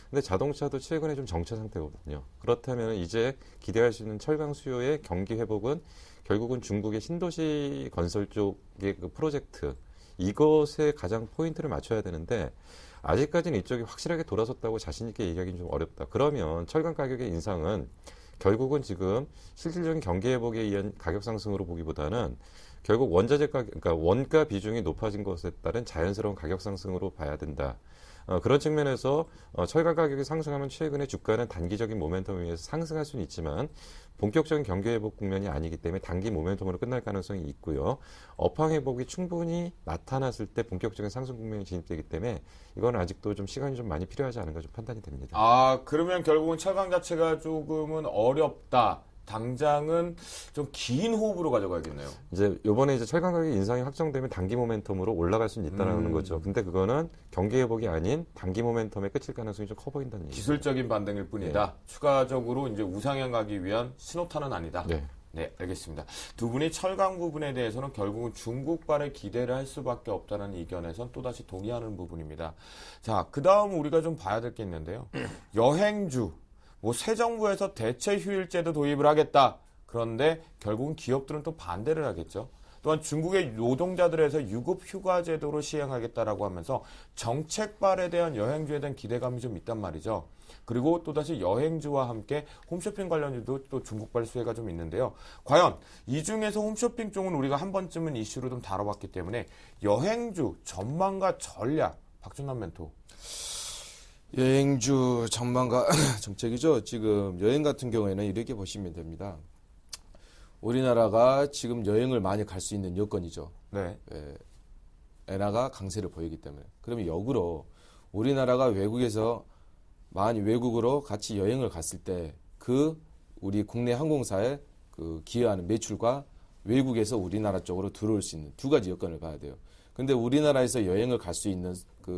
S3: 근데 자동차도 최근에 좀 정체 상태거든요. 그렇다면 이제 기대할 수 있는 철강 수요의 경기 회복은 결국은 중국의 신도시 건설 쪽의 그 프로젝트 이것에 가장 포인트를 맞춰야 되는데 아직까지는 이쪽이 확실하게 돌아섰다고 자신 있게 얘기하기는 좀 어렵다. 그러면 철강 가격의 인상은 결국은 지금 실질적인 경기 회복에 의한 가격 상승으로 보기보다는 결국 원자재 가격, 그러니까 원가 비중이 높아진 것에 따른 자연스러운 가격 상승으로 봐야 된다. 그런 측면에서 철강 가격이 상승하면 최근에 주가는 단기적인 모멘텀에 의해서 상승할 수는 있지만 본격적인 경기 회복 국면이 아니기 때문에 단기 모멘텀으로 끝날 가능성이 있고요. 업황 회복이 충분히 나타났을 때 본격적인 상승 국면이 진입되기 때문에 이건 아직도 좀 시간이 좀 많이 필요하지 않은가 좀 판단이 됩니다.
S1: 아, 그러면 결국은 철강 자체가 조금은 어렵다. 당장은 좀 긴 호흡으로 가져가야겠네요.
S3: 이제 요번에 이제 철강 가격 인상이 확정되면 단기 모멘텀으로 올라갈 수는 있다는 거죠. 근데 그거는 경기 회복이 아닌 단기 모멘텀에 끝일 가능성이 좀 커 보인다는 얘기죠.
S1: 기술적인 반등일 뿐이다.
S3: 네.
S1: 추가적으로 이제 우상향 가기 위한 신호탄은 아니다.
S3: 네.
S1: 네, 알겠습니다. 두 분이 철강 부분에 대해서는 결국은 중국발에 기대를 할 수밖에 없다는 의견에선 또다시 동의하는 부분입니다. 자, 그 다음 우리가 좀 봐야 될 게 있는데요. 여행주. 새 정부에서 대체 휴일제도 도입을 하겠다. 그런데 결국은 기업들은 또 반대를 하겠죠. 또한 중국의 노동자들에서 유급 휴가 제도로 시행하겠다라고 하면서 정책발에 대한 여행주에 대한 기대감이 좀 있단 말이죠. 그리고 또다시 여행주와 함께 홈쇼핑 관련주도 또 중국발 수혜가 좀 있는데요. 과연 이 중에서 홈쇼핑 쪽은 우리가 한 번쯤은 이슈로 좀 다뤄봤기 때문에 여행주 전망과 전략, 박준남 멘토.
S4: 여행주 전망과 정책이죠. 지금 여행 같은 경우에는 이렇게 보시면 됩니다. 우리나라가 지금 여행을 많이 갈 수 있는 여건이죠.
S1: 네.
S4: 엔화가 강세를 보이기 때문에. 그러면 역으로 우리나라가 외국에서 많이 외국으로 같이 여행을 갔을 때 우리 국내 항공사에 기여하는 매출과 외국에서 우리나라 쪽으로 들어올 수 있는 두 가지 여건을 봐야 돼요. 근데 우리나라에서 여행을 갈 수 있는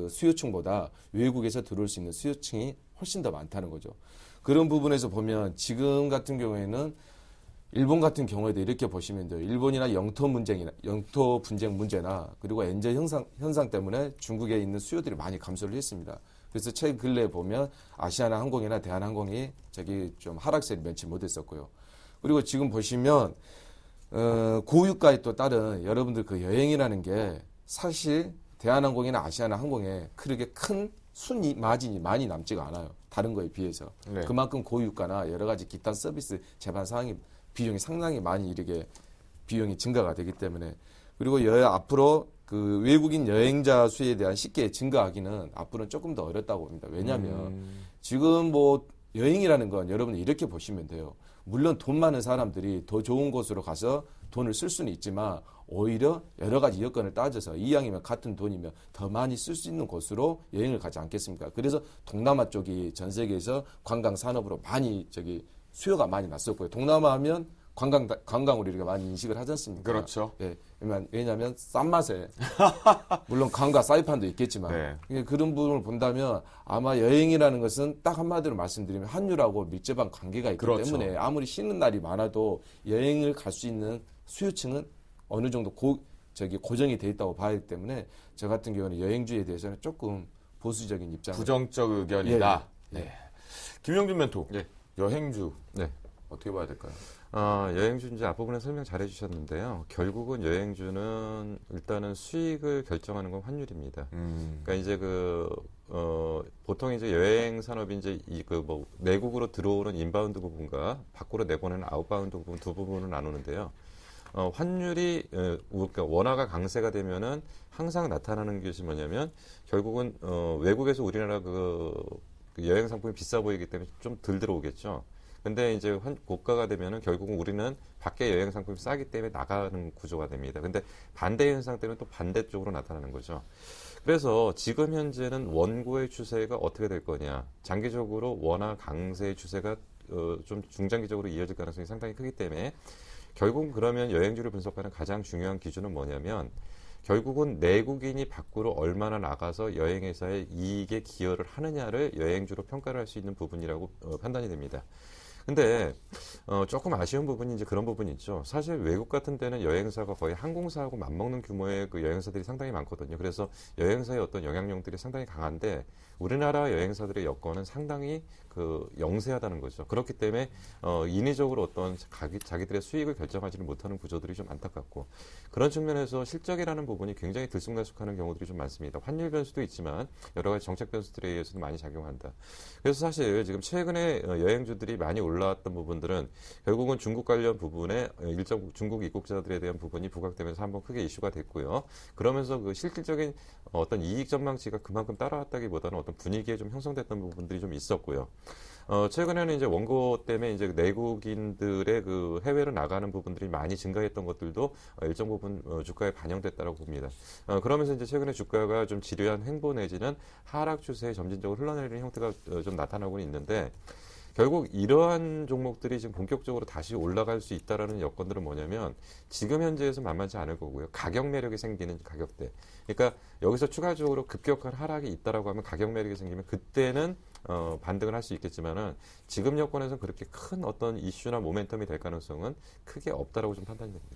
S4: 수요층보다 외국에서 들어올 수 있는 수요층이 훨씬 더 많다는 거죠. 그런 부분에서 보면 지금 같은 경우에는 일본 같은 경우에도 이렇게 보시면 돼요. 일본이나 영토 분쟁 문제나 그리고 엔저 현상 때문에 중국에 있는 수요들이 많이 감소를 했습니다. 그래서 최근 근래에 보면 아시아나 항공이나 대한항공이 좀 하락세를 면치 못했었고요. 그리고 지금 보시면 고유가에 또 따른 여러분들 여행이라는 게 사실 대한항공이나 아시아나 항공에 그렇게 큰 순위 마진이 많이 남지가 않아요. 다른 거에 비해서.
S1: 네.
S4: 그만큼 고유가나 여러 가지 기타 서비스 제반 사항이 비용이 상당히 많이 비용이 증가가 되기 때문에 그리고 앞으로 외국인 여행자 수에 대한 쉽게 증가하기는 앞으로는 조금 더 어렵다고 봅니다. 왜냐하면 지금 여행이라는 건 여러분들 이렇게 보시면 돼요. 물론 돈 많은 사람들이 더 좋은 곳으로 가서 돈을 쓸 수는 있지만 오히려 여러 가지 여건을 따져서 이왕이면 같은 돈이면 더 많이 쓸 수 있는 곳으로 여행을 가지 않겠습니까? 그래서 동남아 쪽이 전 세계에서 관광 산업으로 많이 수요가 많이 났었고요. 동남아 하면 관광으로 우리가 많이 인식을 하지 않습니까?
S1: 그렇죠.
S4: 예, 왜냐하면 싼 맛에 물론 강과 사이판도 있겠지만 그런 부분을 본다면 아마 여행이라는 것은 딱 한마디로 말씀드리면 환율하고 밀접한 관계가 있기 때문에 아무리 쉬는 날이 많아도 여행을 갈 수 있는 수요층은 어느 정도 고정이 돼 있다고 봐야 하기 때문에 저 같은 경우는 여행주에 대해서는 조금 보수적인 입장,
S1: 부정적 의견이다.
S4: 예.
S1: 김용준 멘토,
S3: 예.
S1: 여행주
S3: 네.
S1: 어떻게 봐야 될까요?
S3: 여행주 이제 앞부분에 설명 잘 해주셨는데요. 결국은 여행주는 일단은 수익을 결정하는 건 환율입니다. 그러니까 이제 보통 이제 여행 산업이 이제 내국으로 들어오는 인바운드 부분과 밖으로 내보내는 아웃바운드 부분 두 부분을 나누는데요. 환율이 그러니까 원화가 강세가 되면은 항상 나타나는 것이 뭐냐면 결국은 외국에서 우리나라 그 여행 상품이 비싸 보이기 때문에 좀 덜 들어오겠죠. 근데 이제 고가가 되면은 결국은 우리는 밖에 여행 상품이 싸기 때문에 나가는 구조가 됩니다. 근데 반대 현상 때문에 또 반대쪽으로 나타나는 거죠. 그래서 지금 현재는 원고의 추세가 어떻게 될 거냐. 장기적으로 원화 강세의 추세가 좀 중장기적으로 이어질 가능성이 상당히 크기 때문에 결국 그러면 여행주를 분석하는 가장 중요한 기준은 뭐냐면 결국은 내국인이 밖으로 얼마나 나가서 여행회사의 이익에 기여를 하느냐를 여행주로 평가를 할 수 있는 부분이라고 판단이 됩니다. 근데 조금 아쉬운 부분이 이제 그런 부분이 있죠. 사실 외국 같은 데는 여행사가 거의 항공사하고 맞먹는 규모의 그 여행사들이 상당히 많거든요. 그래서 여행사의 어떤 영향력들이 상당히 강한데 우리나라 여행사들의 여건은 상당히 영세하다는 거죠. 그렇기 때문에 인위적으로 어떤 자기들의 수익을 결정하지는 못하는 구조들이 좀 안타깝고 그런 측면에서 실적이라는 부분이 굉장히 들쑥날쑥하는 경우들이 좀 많습니다. 환율 변수도 있지만 여러 가지 정책 변수들에 의해서도 많이 작용한다. 그래서 사실 지금 최근에 여행주들이 많이 올라왔던 부분들은 결국은 중국 관련 부분에 일정 중국 입국자들에 대한 부분이 부각되면서 한번 크게 이슈가 됐고요. 그러면서 그 실질적인 어떤 이익 전망치가 그만큼 따라왔다기보다는 어떤 분위기에 좀 형성됐던 부분들이 좀 있었고요. 최근에는 이제 원고 때문에 이제 내국인들의 그 해외로 나가는 부분들이 많이 증가했던 것들도 일정 부분 주가에 반영됐다고 봅니다. 그러면서 이제 최근에 주가가 좀 지루한 횡보 내지는 하락 추세에 점진적으로 흘러내리는 형태가 좀 나타나고 있는데 결국 이러한 종목들이 지금 본격적으로 다시 올라갈 수 있다라는 여건들은 뭐냐면 지금 현재에서 만만치 않을 거고요. 가격 매력이 생기는 가격대. 그러니까 여기서 추가적으로 급격한 하락이 있다라고 하면 가격 매력이 생기면 그때는 반등을 할 수 있겠지만은 지금 여건에서는 그렇게 큰 어떤 이슈나 모멘텀이 될 가능성은 크게 없다라고 좀 판단이 됩니다.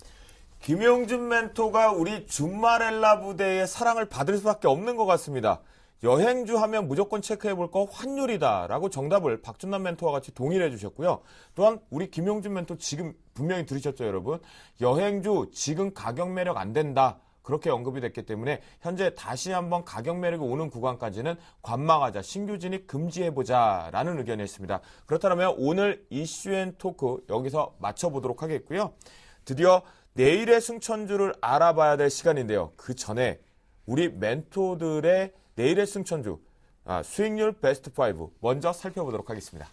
S1: 김용준 멘토가 우리 준마렐라 부대의 사랑을 받을 수밖에 없는 것 같습니다. 여행주 하면 무조건 체크해볼 거 환율이다라고 정답을 박준남 멘토와 같이 동의를 해주셨고요. 또한 우리 김용준 멘토 지금 분명히 들으셨죠, 여러분? 여행주 지금 가격 매력 안 된다. 그렇게 언급이 됐기 때문에 현재 다시 한번 가격 매력이 오는 구간까지는 관망하자, 신규 진입 금지해보자라는 의견이었습니다. 그렇다면 오늘 이슈앤토크 여기서 마쳐보도록 하겠고요. 드디어 내일의 승천주를 알아봐야 될 시간인데요. 그 전에 우리 멘토들의 내일의 승천주, 수익률 베스트 5 먼저 살펴보도록 하겠습니다.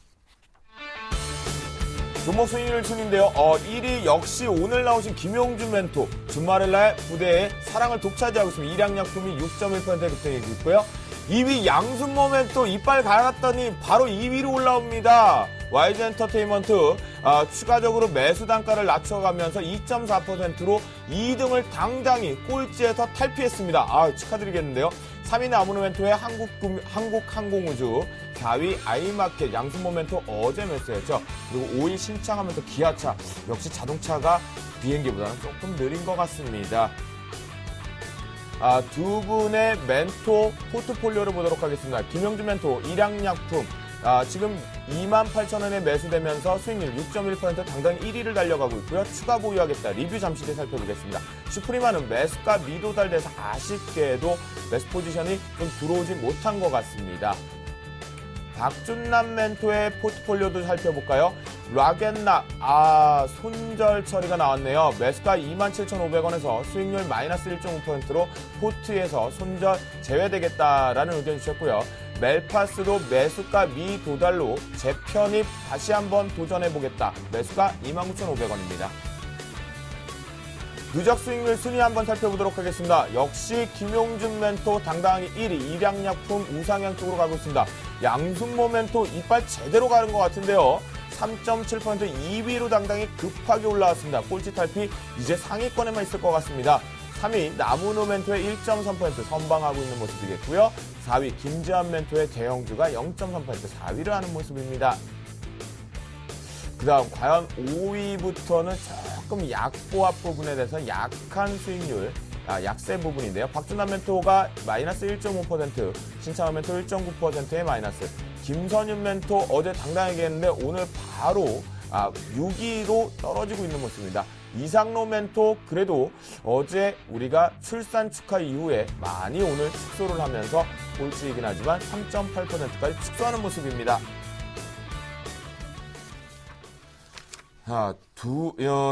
S1: 종목 수익률 순인데요. 1위 역시 오늘 나오신 김용준 멘토, 준마렐라의 부대에 사랑을 독차지하고 있습니다. 일양약품이 6.1%에 급등하고 있고요. 2위 양순모 멘토 이빨 갈았더니 바로 2위로 올라옵니다. YG 엔터테인먼트 추가적으로 매수 단가를 낮춰가면서 2.4%로 2등을 당당히 꼴찌에서 탈피했습니다. 축하드리겠는데요. 3위는 아모노멘토의 한국항공우주, 4위 아이마켓, 양순모멘토 어제 매수했죠. 그리고 5위 신창하면서 기아차, 역시 자동차가 비행기보다는 조금 느린 것 같습니다. 두 분의 멘토 포트폴리오를 보도록 하겠습니다. 김용준 멘토, 일양약품, 지금 28,000원에 매수되면서 수익률 6.1% 당당히 1위를 달려가고 있고요. 추가 보유하겠다. 리뷰 잠시 뒤에 살펴보겠습니다. 슈프리마는 매수가 미도달돼서 아쉽게도 매수 포지션이 좀 들어오지 못한 것 같습니다. 박준남 멘토의 포트폴리오도 살펴볼까요? 락앤락, 손절 처리가 나왔네요. 매수가 27,500원에서 수익률 마이너스 1.5%로 포트에서 손절 제외되겠다라는 의견 주셨고요. 멜파스도 매수가 미도달로 재편입 다시 한번 도전해보겠다. 매수가 29,500원입니다. 누적 수익률 순위 한번 살펴보도록 하겠습니다. 역시 김용준 멘토 당당히 1위, 일양약품 우상향 쪽으로 가고 있습니다. 양순모 멘토 이빨 제대로 가는 것 같은데요. 3.7% 2위로 당당히 급하게 올라왔습니다. 꼴찌 탈피 이제 상위권에만 있을 것 같습니다. 3위 나무노 멘토의 1.3% 선방하고 있는 모습이겠고요. 4위 김재환 멘토의 대형주가 0.3% 4위를 하는 모습입니다. 그 다음 과연 5위부터는 조금 약보합 부분에 대해서 약한 수익률, 약세 부분인데요. 박준남 멘토가 마이너스 1.5%, 신창원 멘토 1.9%의 마이너스, 김선윤 멘토 어제 당당하게 했는데 오늘 바로 6위로 떨어지고 있는 모습입니다. 이상로 멘토 그래도 어제 우리가 출산 축하 이후에 많이 오늘 축소를 하면서 꼴찌이긴 하지만 3.8%까지 축소하는 모습입니다.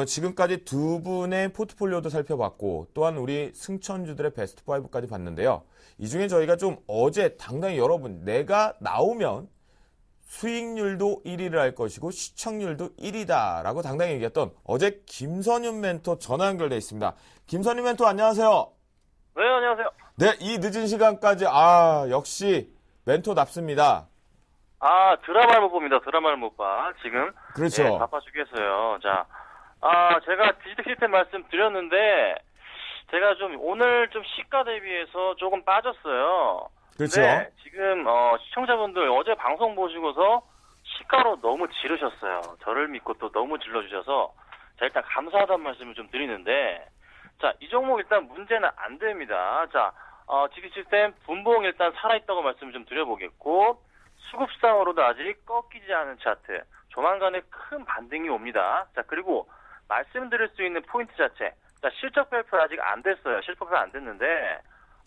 S1: 지금까지 두 분의 포트폴리오도 살펴봤고 또한 우리 승천주들의 베스트 5까지 봤는데요. 이 중에 저희가 좀 어제 당당히 여러분 내가 나오면 수익률도 1위를 할 것이고 시청률도 1위다라고 당당히 얘기했던 어제 김선윤 멘토 전화 연결돼 있습니다. 김선윤 멘토 안녕하세요.
S5: 네, 안녕하세요.
S1: 네, 이 늦은 시간까지 역시 멘토답습니다.
S5: 드라마를 못 봅니다. 드라마를 못 봐. 지금.
S1: 그렇죠.
S5: 네, 바빠 죽겠어요. 자, 제가 디지털 시스템 말씀드렸는데 제가 좀 오늘 좀 시가 대비해서 조금 빠졌어요.
S1: 그렇죠.
S5: 근데 지금 시청자분들 어제 방송 보시고서 시가로 너무 지르셨어요. 저를 믿고 또 너무 질러주셔서 자, 일단 감사하다는 말씀을 좀 드리는데 자, 이 종목 일단 문제는 안 됩니다. 자, 디지털 시스템 분봉 일단 살아있다고 말씀을 좀 드려보겠고 수급상으로도 아직 꺾이지 않은 차트, 조만간에 큰 반등이 옵니다. 자, 그리고 말씀드릴 수 있는 포인트 자체, 자, 실적 발표 아직 안 됐어요. 실적 발표 안 됐는데,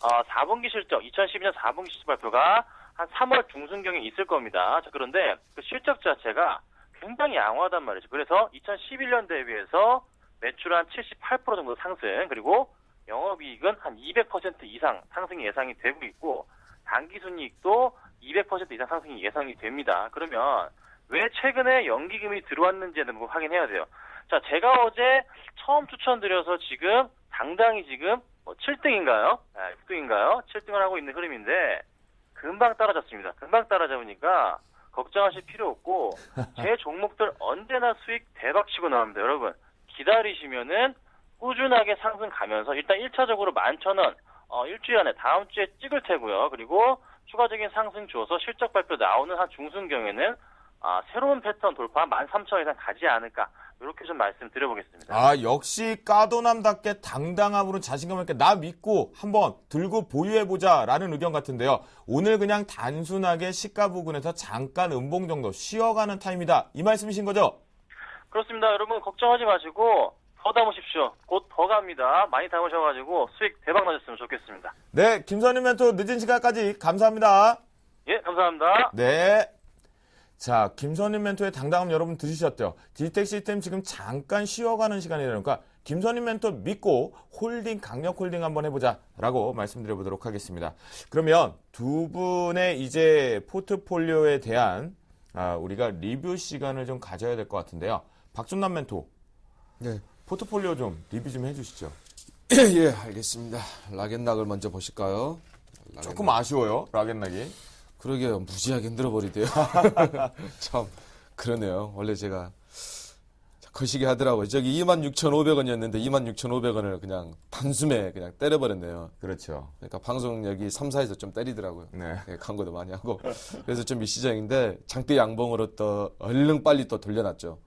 S5: 4분기 실적, 2012년 4분기 실적 발표가 한 3월 중순경에 있을 겁니다. 자, 그런데 그 실적 자체가 굉장히 양호하단 말이죠. 그래서 2011년 대비해서 매출 한 78% 정도 상승, 그리고 영업이익은 한 200% 이상 상승이 예상이 되고 있고, 당기순이익도 200% 이상 상승이 예상이 됩니다. 그러면 왜 최근에 연기금이 들어왔는지에 대한 확인해야 돼요. 자, 제가 어제 처음 추천드려서 지금 당당히 지금 7등인가요? 6등인가요? 7등을 하고 있는 흐름인데 금방 따라잡습니다. 금방 따라잡으니까 걱정하실 필요 없고 제 종목들 언제나 수익 대박 치고 나옵니다. 여러분 기다리시면은 꾸준하게 상승 가면서 일단 1차적으로 11,000원 일주일 안에 다음 주에 찍을 테고요. 그리고 추가적인 상승 주어서 실적 발표 나오는 한 중순경에는 새로운 패턴 돌파 13,000원 이상 가지 않을까 이렇게 좀 말씀드려보겠습니다.
S1: 역시 까도남답게 당당함으로 자신감 있게 나 믿고 한번 들고 보유해보자라는 의견 같은데요. 오늘 그냥 단순하게 시가 부근에서 잠깐 음봉 정도 쉬어가는 타임이다. 이 말씀이신 거죠?
S5: 그렇습니다. 여러분 걱정하지 마시고 더 담으십시오. 곧 더 갑니다. 많이 담으셔가지고 수익 대박 나셨으면 좋겠습니다.
S1: 네, 김선윤 멘토 늦은 시간까지 감사합니다.
S5: 예, 감사합니다.
S1: 네. 자, 김선윤 멘토의 당당함 여러분 들으셨죠? 디지텍 시스템 지금 잠깐 쉬어가는 시간이라니까 김선윤 멘토 믿고 강력 홀딩 한번 해보자라고 말씀드려보도록 하겠습니다. 그러면 두 분의 이제 포트폴리오에 대한 우리가 리뷰 시간을 좀 가져야 될 것 같은데요. 박준남 멘토.
S4: 네.
S1: 포트폴리오 좀 리뷰 좀 해주시죠.
S4: 예, 알겠습니다. 락앤락을 먼저 보실까요?
S1: 조금 아쉬워요, 락앤락이.
S4: 그러게요. 무지하게 흔들어버리대요. 참, 그러네요. 원래 제가 거시기 하더라고요. 저기 26,500원이었는데 26,500원을 그냥 단숨에 그냥 때려버렸네요.
S1: 그렇죠.
S4: 그러니까 방송 여기 3사에서 좀 때리더라고요.
S1: 네.
S4: 네, 광고도 많이 하고. 그래서 좀 일시적인데 장대 양봉으로 또 얼른 빨리 또 돌려놨죠.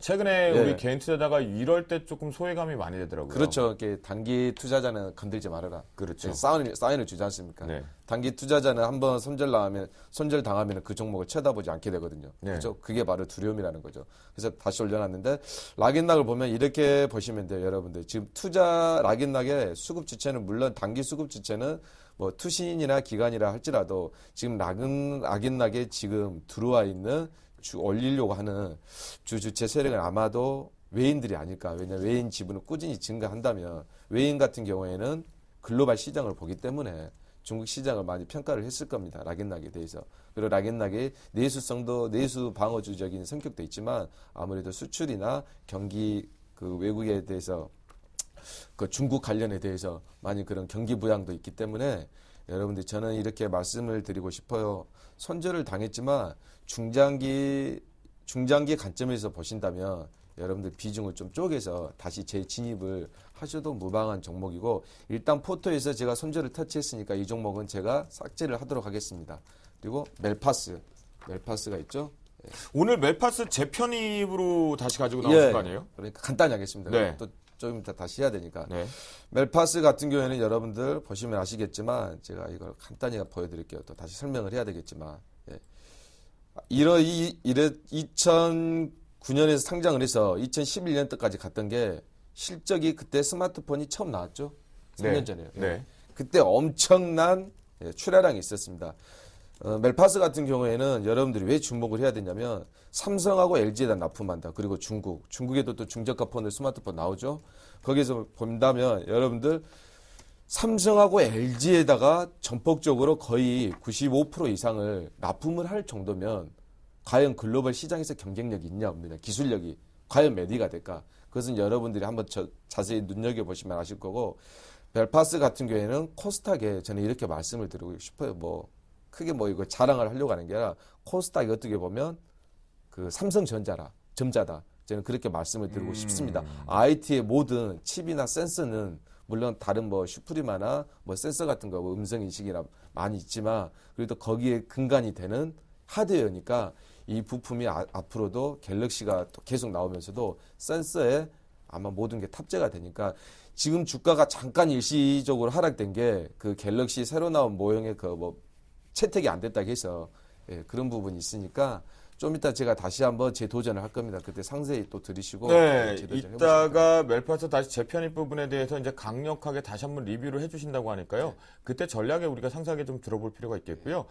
S1: 최근에
S4: 예.
S1: 우리 개인 투자자가 이럴 때 조금 소외감이 많이 되더라고요.
S4: 그렇죠. 이렇게 단기 투자자는 건들지 말아라.
S1: 그렇죠.
S4: 사인을 주지 않습니까?
S1: 네.
S4: 단기 투자자는 한번 손절 당하면 그 종목을 쳐다보지 않게 되거든요.
S1: 네.
S4: 그렇죠. 그게 바로 두려움이라는 거죠. 그래서 다시 올려놨는데 락앤락을 보면 이렇게 보시면 돼요, 여러분들. 지금 투자 락앤락의 수급 주체는 물론 단기 수급 주체는 뭐 투신이나 기관이라 할지라도 지금 락앤락에 지금 들어와 있는 올리려고 하는 주체 세력은 아마도 외인들이 아닐까. 왜냐하면 외인 지분을 꾸준히 증가한다면 외인 같은 경우에는 글로벌 시장을 보기 때문에 중국 시장을 많이 평가를 했을 겁니다. 락앤락에 대해서. 그리고 락앤락의 내수 방어주적인 성격도 있지만 아무래도 수출이나 경기 그 외국에 대해서 그 중국 관련에 대해서 많이 그런 경기 부양도 있기 때문에 여러분들 저는 이렇게 말씀을 드리고 싶어요. 손절을 당했지만 중장기 중장기 관점에서 보신다면 여러분들 비중을 좀 쪼개서 다시 재진입을 하셔도 무방한 종목이고 일단 포토에서 제가 손절을 터치했으니까 이 종목은 제가 삭제를 하도록 하겠습니다. 그리고 멜파스가 있죠.
S1: 오늘 멜파스 재편입으로 다시 가지고 나오신 거 아니에요?
S4: 그러니까 간단히 하겠습니다.
S1: 네.
S4: 또 조금 이따 다시 해야 되니까.
S1: 네.
S4: 멜파스 같은 경우에는 여러분들 보시면 아시겠지만 제가 이걸 간단히 보여드릴게요. 또 다시 설명을 해야 되겠지만 2009년에서 상장을 해서 2011년도까지 갔던 게 실적이 그때 스마트폰이 처음 나왔죠. 3년 전에.
S1: 네.
S4: 그때 엄청난 출하량이 있었습니다. 멜파스 같은 경우에는 여러분들이 왜 주목을 해야 되냐면 삼성하고 LG에다 납품한다. 그리고 중국에도 또 중저가 폰들 스마트폰 나오죠. 거기서 본다면 여러분들 삼성하고 LG에다가 전폭적으로 거의 95% 이상을 납품을 할 정도면 과연 글로벌 시장에서 경쟁력이 있냐 없느냐, 기술력이 과연 몇 위가 될까? 그것은 여러분들이 한번 자세히 눈여겨보시면 아실 거고, 멜파스 같은 경우에는 코스닥에 저는 이렇게 말씀을 드리고 싶어요. 크게 이거 자랑을 하려고 하는 게 아니라 코스닥이 어떻게 보면 그 삼성전자다. 저는 그렇게 말씀을 드리고 싶습니다. IT의 모든 칩이나 센서는 물론 다른 슈프리마나 센서 같은 거 음성 인식이나 많이 있지만 그래도 거기에 근간이 되는 하드웨어니까 이 부품이 앞으로도 갤럭시가 또 계속 나오면서도 센서에 아마 모든 게 탑재가 되니까 지금 주가가 잠깐 일시적으로 하락된 게 그 갤럭시 새로 나온 모형의 채택이 안 됐다고 해서 그런 부분이 있으니까 좀 이따 제가 다시 한번 재도전을 할 겁니다. 그때 상세히 또 들으시고.
S1: 네,
S4: 재도전
S1: 이따가 멜파스 다시 재편입 부분에 대해서 이제 강력하게 다시 한번 리뷰를 해주신다고 하니까요. 그때 전략에 우리가 상세하게 좀 들어볼 필요가 있겠고요.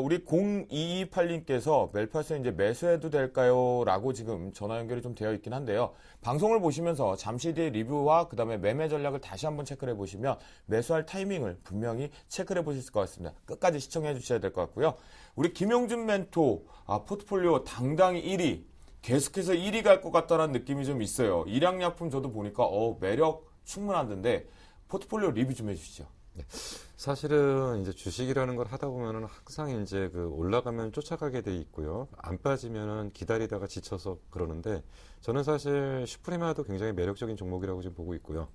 S1: 우리 0228님께서 멜파스 이제 매수해도 될까요? 라고 지금 전화 연결이 좀 되어 있긴 한데요. 방송을 보시면서 잠시 뒤에 리뷰와 그 다음에 매매 전략을 다시 한번 체크를 해보시면 매수할 타이밍을 분명히 체크를 해보실 것 같습니다. 끝까지 시청해 주셔야 될 것 같고요. 우리 김용준 멘토, 포트폴리오 당당히 1위, 계속해서 1위 갈 것 같다는 느낌이 좀 있어요. 일양약품 저도 보니까 매력 충분한데 포트폴리오 리뷰 좀 해주시죠.
S3: 네. 사실은 이제 주식이라는 걸 하다 보면은 항상 이제 올라가면 쫓아가게 돼 있고요. 안 빠지면은 기다리다가 지쳐서 그러는데 저는 사실 슈프리마도 굉장히 매력적인 종목이라고 지금 보고 있고요.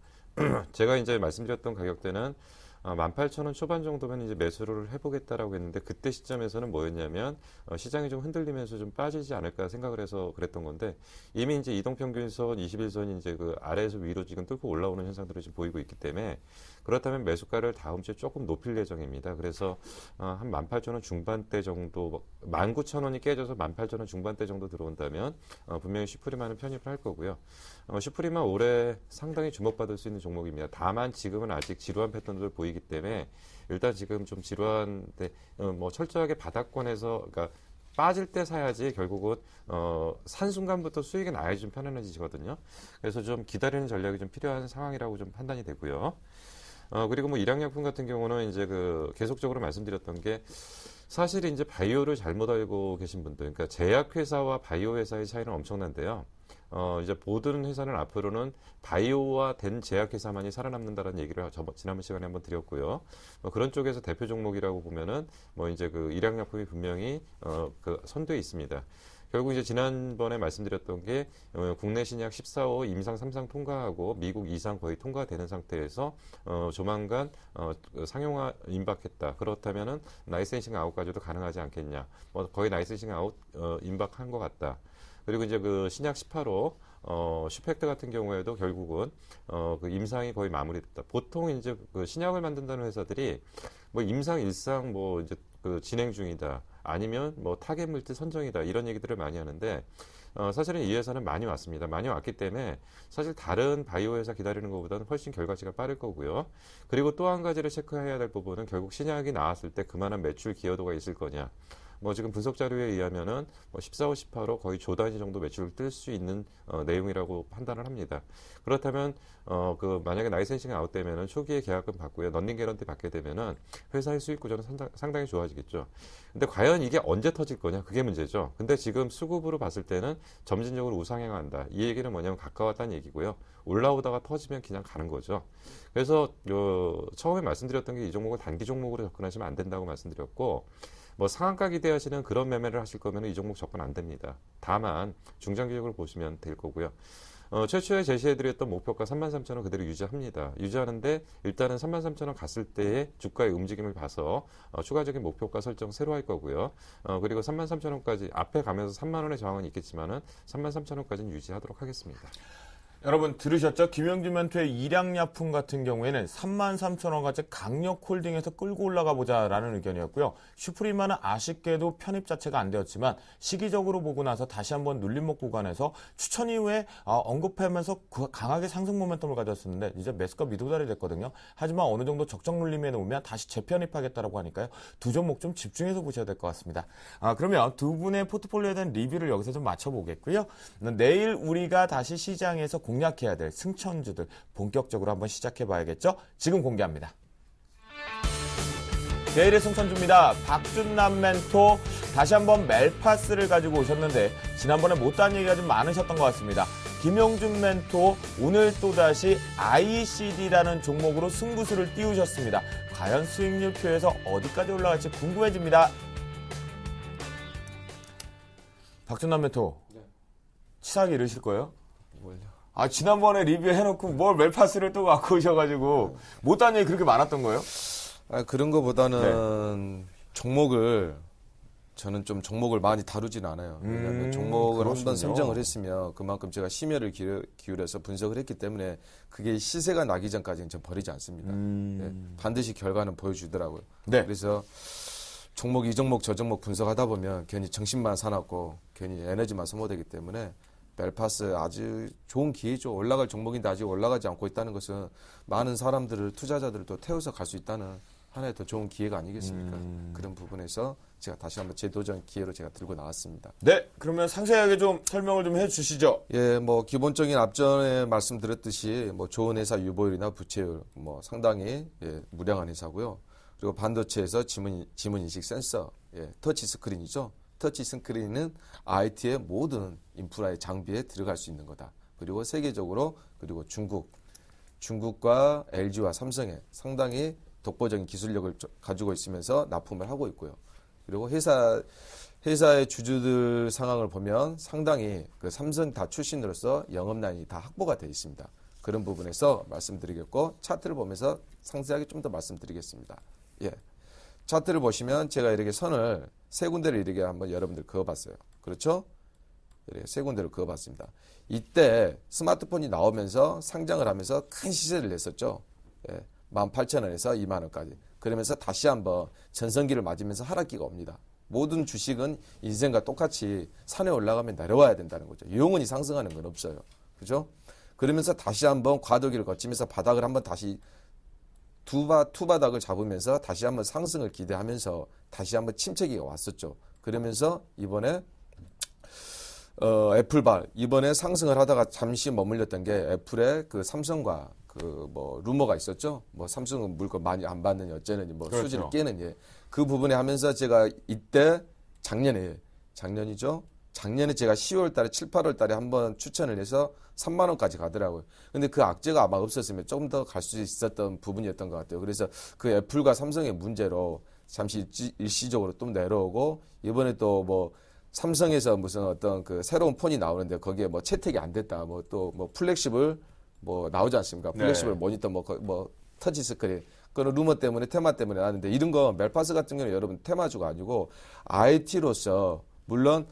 S3: 제가 이제 말씀드렸던 가격대는 18,000원 초반 정도면 이제 매수를 해보겠다라고 했는데 그때 시점에서는 뭐였냐면 시장이 좀 흔들리면서 좀 빠지지 않을까 생각을 해서 그랬던 건데 이미 이제 이동평균선 21선이 이제 그 아래에서 위로 지금 뚫고 올라오는 현상들을 지금 보이고 있기 때문에 그렇다면 매수가를 다음 주에 조금 높일 예정입니다. 그래서 한 18,000원 중반대 정도, 19,000원이 깨져서 18,000원 중반대 정도 들어온다면 분명히 슈프리마는 편입을 할 거고요. 슈프리마 올해 상당히 주목받을 수 있는 종목입니다. 다만 지금은 아직 지루한 패턴을 보이기 때문에 일단 지금 좀 지루한데 철저하게 바닥권에서 그러니까 빠질 때 사야지 결국은 산 순간부터 수익이 나야지 좀 편안해지거든요. 그래서 좀 기다리는 전략이 좀 필요한 상황이라고 좀 판단이 되고요. 그리고 일양약품 같은 경우는 이제 계속적으로 말씀드렸던 게 사실 이제 바이오를 잘못 알고 계신 분들, 그러니까 제약회사와 바이오 회사의 차이는 엄청난데요. 이제 모든 회사는 앞으로는 바이오화 된 제약회사만이 살아남는다는 얘기를 지난번 시간에 한번 드렸고요. 그런 쪽에서 대표 종목이라고 보면은 이제 일양약품이 분명히 선두에 있습니다. 결국 이제 지난번에 말씀드렸던 게 국내 신약 14호 임상 3상 통과하고 미국 2상 거의 통과되는 상태에서 조만간 상용화 임박했다. 그렇다면은 라이센싱 아웃까지도 가능하지 않겠냐. 거의 라이센싱 아웃 임박한 것 같다. 그리고 이제 신약 18호 슈펙트 같은 경우에도 결국은 임상이 거의 마무리됐다. 보통 이제 신약을 만든다는 회사들이 임상 1상 이제 진행 중이다. 아니면 타겟 물질 선정이다. 이런 얘기들을 많이 하는데 사실은 이 회사는 많이 왔습니다. 많이 왔기 때문에 사실 다른 바이오 회사 기다리는 것보다는 훨씬 결과치가 빠를 거고요. 그리고 또 한 가지를 체크해야 될 부분은 결국 신약이 나왔을 때 그만한 매출 기여도가 있을 거냐. 지금 분석 자료에 의하면은 14호, 18호 거의 조 단위 정도 매출을 뜰 수 있는 내용이라고 판단을 합니다. 그렇다면 만약에 라이센싱이 아웃되면은 초기에 계약금 받고요, 런닝 개런티 받게 되면은 회사의 수익 구조는 상당히 좋아지겠죠. 근데 과연 이게 언제 터질 거냐, 그게 문제죠. 근데 지금 수급으로 봤을 때는 점진적으로 우상향한다. 이 얘기는 뭐냐면 가까웠다는 얘기고요. 올라오다가 터지면 그냥 가는 거죠. 그래서 처음에 말씀드렸던 게 이 종목을 단기 종목으로 접근하시면 안 된다고 말씀드렸고. 뭐 상한가 기대하시는 그런 매매를 하실 거면 이 종목 접근 안 됩니다. 다만 중장기적으로 보시면 될 거고요. 최초에 제시해드렸던 목표가 33,000원 그대로 유지합니다. 유지하는데 일단은 33,000원 갔을 때의 주가의 움직임을 봐서 추가적인 목표가 설정 새로 할 거고요. 그리고 33,000원까지 앞에 가면서 3만 원의 저항은 있겠지만은 33,000원까지는 유지하도록 하겠습니다.
S1: 여러분 들으셨죠? 김영준 멘토의 일양약품 같은 경우에는 33,000원까지 강력홀딩해서 끌고 올라가 보자라는 의견이었고요. 슈프리마는 아쉽게도 편입 자체가 안 되었지만 시기적으로 보고 나서 다시 한번 눌림목 구간에서 추천 이후에 언급하면서 강하게 상승 모멘텀을 가졌었는데 이제 매수가 미도달이 됐거든요. 하지만 어느 정도 적정 눌림에 놓으면 다시 재편입하겠다라고 하니까요. 두 종목 좀 집중해서 보셔야 될 것 같습니다. 그러면 두 분의 포트폴리오에 대한 리뷰를 여기서 좀 맞춰보겠고요. 내일 우리가 다시 시장에서 공략해야 될 승천주들 본격적으로 한번 시작해봐야겠죠? 지금 공개합니다. 내일의 승천주입니다. 박준남 멘토 다시 한번 멜파스를 가지고 오셨는데 지난번에 못다한 얘기가 좀 많으셨던 것 같습니다. 김영준 멘토 오늘 또다시 ICD라는 종목으로 승부수를 띄우셨습니다. 과연 수익률표에서 어디까지 올라갈지 궁금해집니다. 박준남 멘토 치사하게 이러실 거예요?
S4: 뭘요?
S1: 지난번에 리뷰해놓고 뭘 멜파스를 또 갖고 오셔가지고 못다한 얘기 그렇게 많았던 거예요?
S4: 그런 거보다는 종목을 저는 좀 종목을 많이 다루진 않아요. 왜냐하면 종목을
S1: 그러시군요.
S4: 한번 선정을 했으면 그만큼 제가 심혈을 기울여서 분석을 했기 때문에 그게 시세가 나기 전까지는 전 버리지 않습니다. 네, 반드시 결과는 보여주더라고요.
S1: 네.
S4: 그래서 종목 이 종목 저 종목 분석하다 보면 괜히 정신만 사납고 괜히 에너지만 소모되기 때문에 멜파스 아주 좋은 기회죠. 올라갈 종목인데 아직 올라가지 않고 있다는 것은 많은 사람들을 투자자들을 또 태워서 갈 수 있다는 하나의 더 좋은 기회가 아니겠습니까? 그런 부분에서 제가 다시 한번 재도전 기회로 제가 들고 나왔습니다.
S1: 네, 그러면 상세하게 좀 설명을 좀 해주시죠.
S4: 예, 뭐 기본적인 앞전에 말씀드렸듯이 뭐 좋은 회사 유보율이나 부채율 뭐 상당히 무량한 회사고요. 그리고 반도체에서 지문 인식 센서, 터치 스크린이죠. 터치 스크린은 IT의 모든 인프라의 장비에 들어갈 수 있는 거다. 그리고 세계적으로 그리고 중국과 LG와 삼성에 상당히 독보적인 기술력을 가지고 있으면서 납품을 하고 있고요. 그리고 회사의 주주들 상황을 보면 상당히 그 삼성 다 출신으로서 영업 라인이 다 확보가 되어 있습니다. 그런 부분에서 말씀드리겠고 차트를 보면서 상세하게 좀 더 말씀드리겠습니다. 예. 차트를 보시면 제가 이렇게 선을 세 군데를 이렇게 한번 여러분들 그어봤어요. 그렇죠? 이렇게 세 군데를 그어봤습니다. 이때 스마트폰이 나오면서 상장을 하면서 큰 시세를 냈었죠. 18,000원에서 2만원까지. 그러면서 다시 한번 전성기를 맞으면서 하락기가 옵니다. 모든 주식은 인생과 똑같이 산에 올라가면 내려와야 된다는 거죠. 영원히 상승하는 건 없어요. 그죠? 그러면서 다시 한번 과도기를 거치면서 바닥을 한번 다시 두 바닥을 잡으면서 다시 한번 상승을 기대하면서 다시 한번 침체기가 왔었죠. 그러면서 이번에 애플발 이번에 상승을 하다가 잠시 머물렸던 게 애플의 그 삼성과 그 뭐 루머가 있었죠. 뭐 삼성은 물건 많이 안 받느니 어쩌느니 뭐
S1: 그렇죠.
S4: 수지를 깨느니 그 부분에 하면서 제가 이때 작년이죠. 작년에 제가 10월 달에 7, 8월 달에 한번 추천을 해서 3만 원까지 가더라고요. 근데 그 악재가 아마 없었으면 조금 더 갈 수 있었던 부분이었던 것 같아요. 그래서 그 애플과 삼성의 문제로 잠시 일시적으로 또 내려오고 이번에 또 뭐 삼성에서 무슨 어떤 그 새로운 폰이 나오는데 거기에 뭐 채택이 안 됐다. 뭐 또 뭐 플렉시블 뭐 나오지 않습니까? 플렉시블
S1: 네.
S4: 모니터 뭐 터치 스크린. 그런 루머 때문에 테마 때문에 나왔는데 이런 거 멜파스 같은 경우는 여러분 테마주가 아니고 IT로서 물론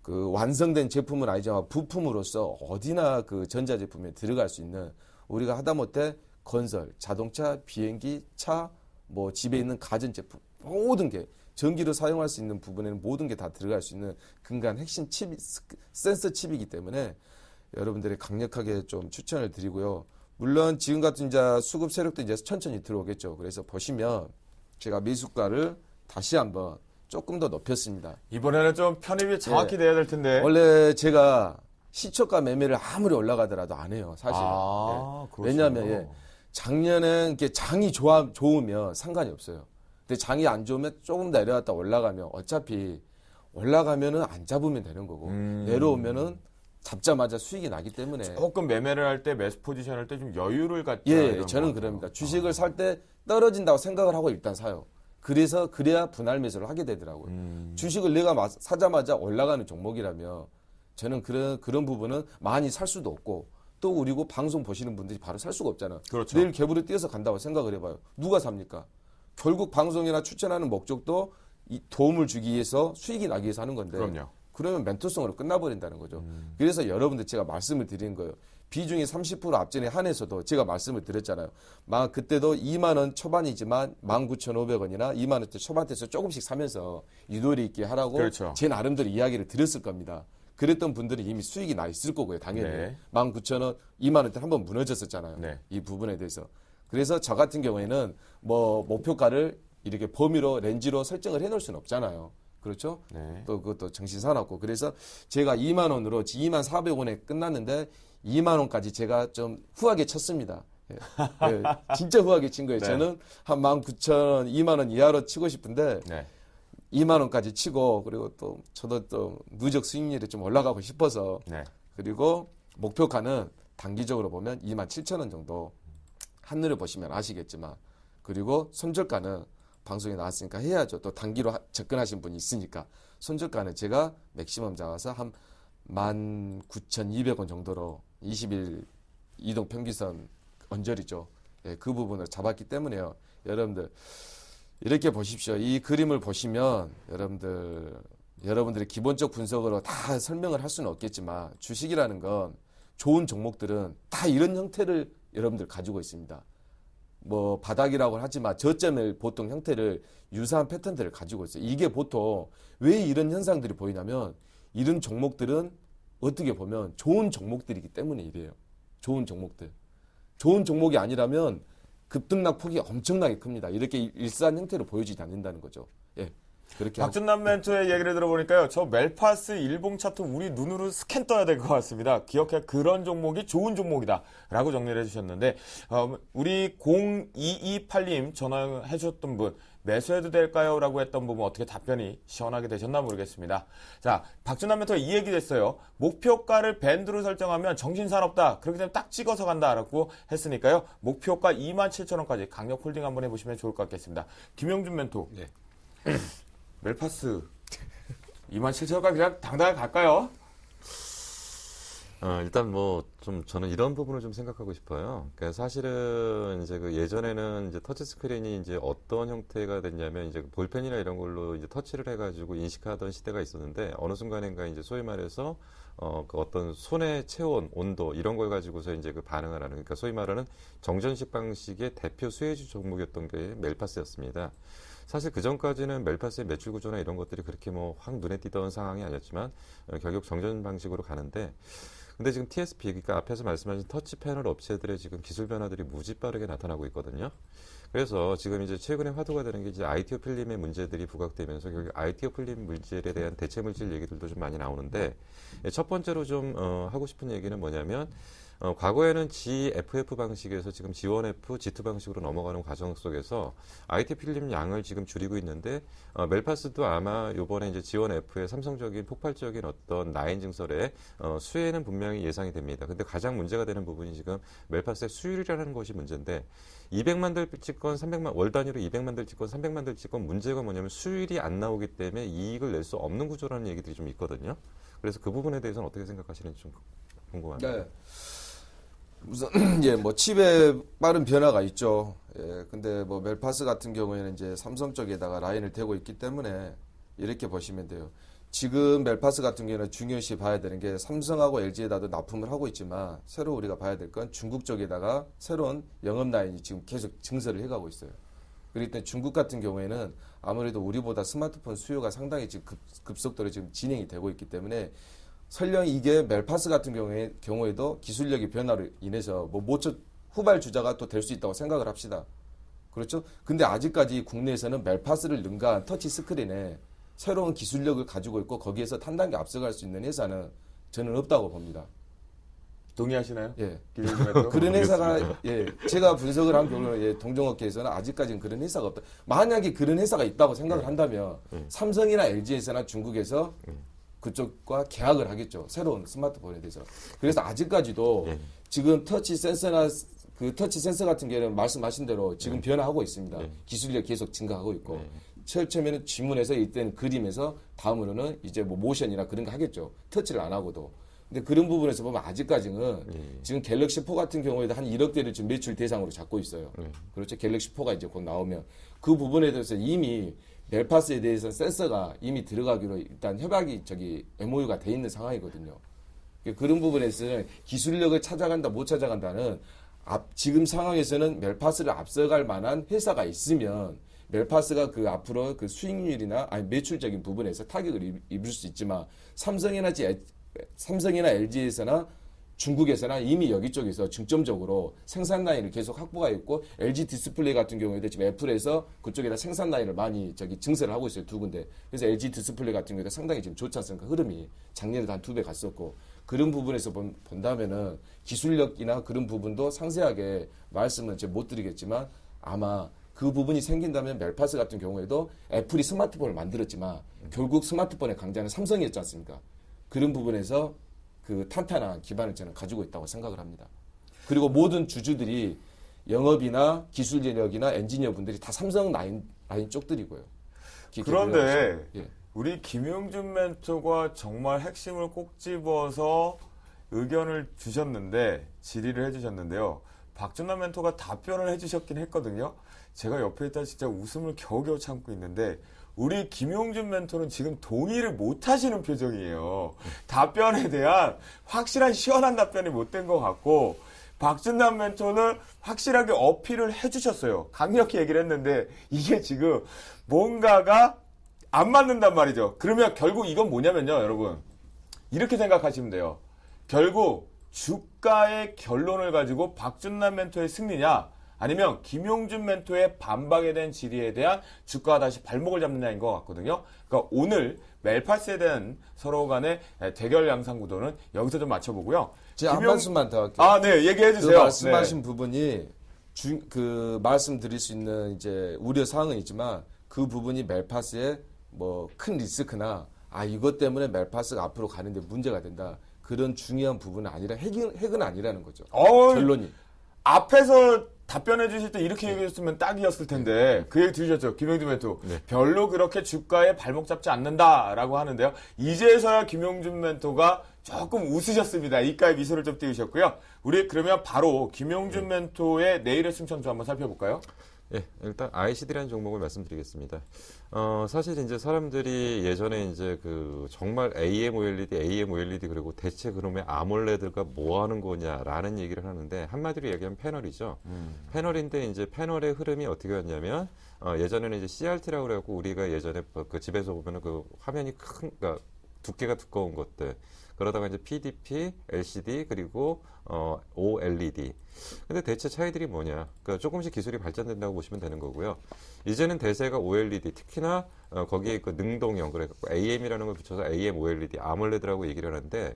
S4: 그 완성된 제품은 아니지만 부품으로서 어디나 그 전자제품에 들어갈 수 있는 우리가 하다못해 건설, 자동차, 비행기, 차, 뭐 집에 있는 가전제품 모든 게 전기로 사용할 수 있는 부분에는 모든 게 다 들어갈 수 있는 근간 핵심 칩이 센서 칩이기 때문에 여러분들이 강력하게 좀 추천을 드리고요. 물론 지금 같은 이제 수급 세력도 이제 천천히 들어오겠죠. 그래서 보시면 제가 매수가를 다시 한번 조금 더 높였습니다.
S1: 이번에는 좀 편입이 정확히 돼야 될 텐데.
S4: 원래 제가 시초가 매매를 아무리 올라가더라도 안 해요, 사실.
S1: 그렇군요.
S4: 왜냐하면 작년엔 이렇게 장이 좋으면 상관이 없어요. 근데 장이 안 좋으면 조금 내려왔다 올라가면 어차피 올라가면은 안 잡으면 되는 거고 내려오면은 잡자마자 수익이 나기 때문에
S1: 조금 매매를 할 때 매수 포지션 할 때 좀 여유를 갖자. 이런
S4: 저는
S1: 거
S4: 그럽니다. 주식을 살 때 떨어진다고 생각을 하고 일단 사요. 그래야 분할 매수를 하게 되더라고요. 주식을 내가 사자마자 올라가는 종목이라면 저는 그런 부분은 많이 살 수도 없고 또 그리고 방송 보시는 분들이 바로 살 수가 없잖아.
S1: 그렇죠.
S4: 내일 개불이 뛰어서 간다고 생각을 해봐요. 누가 삽니까? 결국 방송이나 추천하는 목적도 이 도움을 주기 위해서 수익이 나기 위해서 하는 건데
S1: 그럼요.
S4: 그러면 멘토성으로 끝나버린다는 거죠. 그래서 여러분들 제가 말씀을 드리는 거예요. 비중이 30% 앞전에 한해서도 제가 말씀을 드렸잖아요. 그때도 2만 원 초반이지만 19,500원이나 2만 원대 초반대에서 조금씩 사면서 유도리 있게 하라고
S1: 그렇죠.
S4: 제 나름대로 이야기를 드렸을 겁니다. 그랬던 분들은 이미 수익이 나 있을 거고요. 당연히.
S1: 네.
S4: 19,000원, 2만 원대 한번 무너졌었잖아요.
S1: 네.
S4: 이 부분에 대해서. 그래서 저 같은 경우에는 뭐 목표가를 이렇게 범위로 렌즈로 설정을 해놓을 수는 없잖아요. 그렇죠?
S1: 네.
S4: 또 그것도 정신 사납고. 그래서 제가 2만 원으로 2만 400원에 끝났는데 2만 원까지 제가 좀 후하게 쳤습니다. 예. 예, 진짜 후하게 친 거예요.
S1: 네.
S4: 저는 한 19,000원, 2만 원 이하로 치고 싶은데
S1: 네.
S4: 2만 원까지 치고 그리고 또 저도 또 누적 수익률이 좀 올라가고 싶어서
S1: 네.
S4: 그리고 목표가는 단기적으로 보면 27,000원 정도 한눈에 보시면 아시겠지만 그리고 손절가는 방송에 나왔으니까 해야죠. 또 단기로 접근하신 분이 있으니까 손절가는 제가 맥시멈 잡아서 한 19,200원 정도로 20일 이동 평균선 언저리죠. 예, 그 부분을 잡았기 때문에요. 여러분들 이렇게 보십시오. 이 그림을 보시면 여러분들의 기본적 분석으로 다 설명을 할 수는 없겠지만 주식이라는 건 좋은 종목들은 다 이런 형태를 여러분들 가지고 있습니다. 뭐 바닥이라고 하지만 저점의 보통 형태를 유사한 패턴들을 가지고 있어요. 이게 보통 왜 이런 현상들이 보이냐면 이런 종목들은 어떻게 보면 좋은 종목들이기 때문에 이래요. 좋은 종목들. 좋은 종목이 아니라면 급등락 폭이 엄청나게 큽니다. 이렇게 일산 형태로 보여지지 않는다는 거죠. 예. 그렇게
S1: 박준남 멘토의 얘기를 들어보니까요. 저 멜파스 일봉 차트 우리 눈으로 스캔 떠야 될 것 같습니다. 기억해 그런 종목이 좋은 종목이다 라고 정리를 해주셨는데 우리 0228님 전화해 주셨던 분 매수해도 될까요? 라고 했던 부분 어떻게 답변이 시원하게 되셨나 모르겠습니다. 자, 박준남 멘토가 이 얘기도 했어요. 목표가를 밴드로 설정하면 정신사납다. 그렇기 때문에 딱 찍어서 간다라고 했으니까요. 목표가 27,000원까지 강력 홀딩 한번 해보시면 좋을 것 같겠습니다. 김영준 멘토.
S4: 네.
S1: 멜파스 27,000원까지 그냥 당당하게 갈까요?
S3: 일단 뭐 좀 저는 이런 부분을 좀 생각하고 싶어요. 그러니까 사실은 이제 그 예전에는 이제 터치 스크린이 이제 어떤 형태가 됐냐면 이제 볼펜이나 이런 걸로 이제 터치를 해가지고 인식하던 시대가 있었는데 어느 순간인가 이제 소위 말해서 그 어떤 손의 체온, 온도 이런 걸 가지고서 이제 그 반응을 하는 그러니까 소위 말하는 정전식 방식의 대표 수혜주 종목이었던 게 멜파스였습니다. 사실 그 전까지는 멜파스의 매출 구조나 이런 것들이 그렇게 뭐 확 눈에 띄던 상황이 아니었지만 결국 정전 방식으로 가는데 근데 지금 TSP 그러니까 앞에서 말씀하신 터치 패널 업체들의 지금 기술 변화들이 무지 빠르게 나타나고 있거든요. 그래서 지금 이제 최근에 화두가 되는 게 이제 ITO 필름의 문제들이 부각되면서 결국 ITO 필름 물질에 대한 대체 물질 얘기들도 좀 많이 나오는데 첫 번째로 좀 하고 싶은 얘기는 뭐냐면 과거에는 GFF 방식에서 지금 G1F, G2 방식으로 넘어가는 과정 속에서 IT 필름 양을 지금 줄이고 있는데 멜파스도 아마 이번에 이제 G1F의 삼성적인 폭발적인 어떤 라인 증설의 수혜는 분명히 예상이 됩니다. 근데 가장 문제가 되는 부분이 지금 멜파스의 수율이라는 것이 문제인데 200만 들 찍건 300만 월 단위로 200만 들 찍건 300만 들 찍건 문제가 뭐냐면 수율이 안 나오기 때문에 이익을 낼 수 없는 구조라는 얘기들이 좀 있거든요. 그래서 그 부분에 대해서는 어떻게 생각하시는지 좀 궁금합니다.
S4: 네. 우선 예, 뭐 칩에 빠른 변화가 있죠. 예, 근데 뭐 멜파스 같은 경우에는 이제 삼성 쪽에다가 라인을 대고 있기 때문에 이렇게 보시면 돼요. 지금 멜파스 같은 경우에는 중요시 봐야 되는 게 삼성하고 LG에다도 납품을 하고 있지만 새로 우리가 봐야 될 건 중국 쪽에다가 새로운 영업 라인이 지금 계속 증설을 해가고 있어요. 그렇기 때문에 중국 같은 경우에는 아무래도 우리보다 스마트폰 수요가 상당히 지금 급속도로 지금 진행이 되고 있기 때문에 설령 이게 멜파스 같은 경우에도 기술력의 변화로 인해서 뭐 모처 후발 주자가 또 될 수 있다고 생각을 합시다. 그렇죠? 근데 아직까지 국내에서는 멜파스를 능가한 터치 스크린에 새로운 기술력을 가지고 있고 거기에서 한 단계 앞서갈 수 있는 회사는 저는 없다고 봅니다.
S1: 동의하시나요?
S4: 예.
S1: 김영준
S4: 그런 회사가 예, 제가 분석을 한 경우는 예, 동종업계에서는 아직까지는 그런 회사가 없다. 만약에 그런 회사가 있다고 생각을 한다면 삼성이나 LG에서나 중국에서 그쪽과 계약을 하겠죠. 새로운 스마트폰에 대해서. 그래서 아직까지도 지금 터치 센서나 그 터치 센서 같은 경우는 말씀하신 대로 지금 변화하고 있습니다.
S3: 네.
S4: 기술력 계속 증가하고 있고.
S3: 네.
S4: 처음에는 지문에서 이때는 그림에서 다음으로는 이제 뭐 모션이나 그런 거 하겠죠. 터치를 안 하고도. 근데 그런 부분에서 보면 아직까지는 지금 갤럭시 4 같은 경우에도 한 1억 대를 지금 매출 대상으로 잡고 있어요. 그렇죠. 갤럭시 4가 이제 곧 나오면 그 부분에 대해서 이미 멜파스에 대해서 센서가 이미 들어가기로 일단 협약이 MOU가 돼 있는 상황이거든요. 그런 부분에서는 기술력을 찾아간다 못 찾아간다는 지금 상황에서는 멜파스를 앞서갈 만한 회사가 있으면 멜파스가 그 앞으로 그 수익률이나 아니 매출적인 부분에서 타격을 입을 수 있지만 삼성이나 LG에서나 중국에서나 이미 여기 쪽에서 중점적으로 생산 라인을 계속 확보가 있고 LG 디스플레이 같은 경우에도 지금 애플에서 그쪽에다 생산 라인을 많이 증설을 하고 있어요. 2군데. 그래서 LG 디스플레이 같은 경우에도 상당히 지금 좋지 않습니까? 흐름이 작년에도 한 2배 갔었고 그런 부분에서 본다면은 기술력이나 그런 부분도 상세하게 말씀은 이제 못 드리겠지만 아마 그 부분이 생긴다면 멜파스 같은 경우에도 애플이 스마트폰을 만들었지만 결국 스마트폰의 강자는 삼성이었지 않습니까? 그런 부분에서 그 탄탄한 기반을 저는 가지고 있다고 생각을 합니다. 그리고 모든 주주들이 영업이나 기술력이나 엔지니어 분들이 다 삼성 라인 쪽들이고요.
S1: 그런데
S4: 예.
S1: 우리 김용준 멘토가 정말 핵심을 꼭 집어서 의견을 주셨는데 질의를 해주셨는데요. 박준남 멘토가 답변을 해주셨긴 했거든요. 제가 옆에 있다 진짜 웃음을 겨우겨우 참고 있는데 우리 김용준 멘토는 지금 동의를 못 하시는 표정이에요. 답변에 대한 확실한 시원한 답변이 못 된 것 같고 박준남 멘토는 확실하게 어필을 해주셨어요. 강력히 얘기를 했는데 이게 지금 뭔가가 안 맞는단 말이죠. 그러면 결국 이건 뭐냐면요, 여러분. 이렇게 생각하시면 돼요. 결국 주가의 결론을 가지고 박준남 멘토의 승리냐 아니면 김용준 멘토의 반박에 대한 질의에 대한 주가가 다시 발목을 잡느냐인 것 같거든요. 그러니까 오늘 멜파스에 대한 서로 간의 대결 양상 구도는 여기서 좀 맞춰보고요.
S4: 제가 한 말씀만 더 할게요.
S1: 네, 얘기해 주세요.
S4: 그 말씀하신 부분이 그 말씀드릴 수 있는 이제 우려 사항은 있지만 그 부분이 멜파스의 뭐 큰 리스크나 이것 때문에 멜파스가 앞으로 가는데 문제가 된다. 그런 중요한 부분은 아니라 핵은 아니라는 거죠. 결론이.
S1: 앞에서 답변해 주실 때 이렇게 얘기했으면 딱이었을 텐데 그 얘기 들으셨죠? 김용준 멘토.
S3: 네.
S1: 별로 그렇게 주가에 발목 잡지 않는다라고 하는데요. 이제서야 김용준 멘토가 조금 웃으셨습니다. 입가에 미소를 좀 띄우셨고요. 우리 그러면 바로 김용준 멘토의 내일의 승천주 한번 살펴볼까요?
S3: 예, 일단 ICD라는 종목을 말씀드리겠습니다. 사실 이제 사람들이 예전에 이제 그 정말 AMOLED 그리고 대체 그놈의 아몰레드가 뭐 하는 거냐라는 얘기를 하는데 한마디로 얘기하면 패널이죠. 패널인데 이제 패널의 흐름이 어떻게 왔냐면 예전에는 이제 CRT라고 그래갖고 우리가 예전에 그 집에서 보면은 그 화면이 그러니까 두께가 두꺼운 것들. 그러다가 이제 PDP, LCD 그리고 OLED. 근데 대체 차이들이 뭐냐? 그러니까 조금씩 기술이 발전된다고 보시면 되는 거고요. 이제는 대세가 OLED, 특히나 거기에 그 능동형 그래갖고 AM이라는 걸 붙여서 AMOLED, 아몰레드라고 얘기를 하는데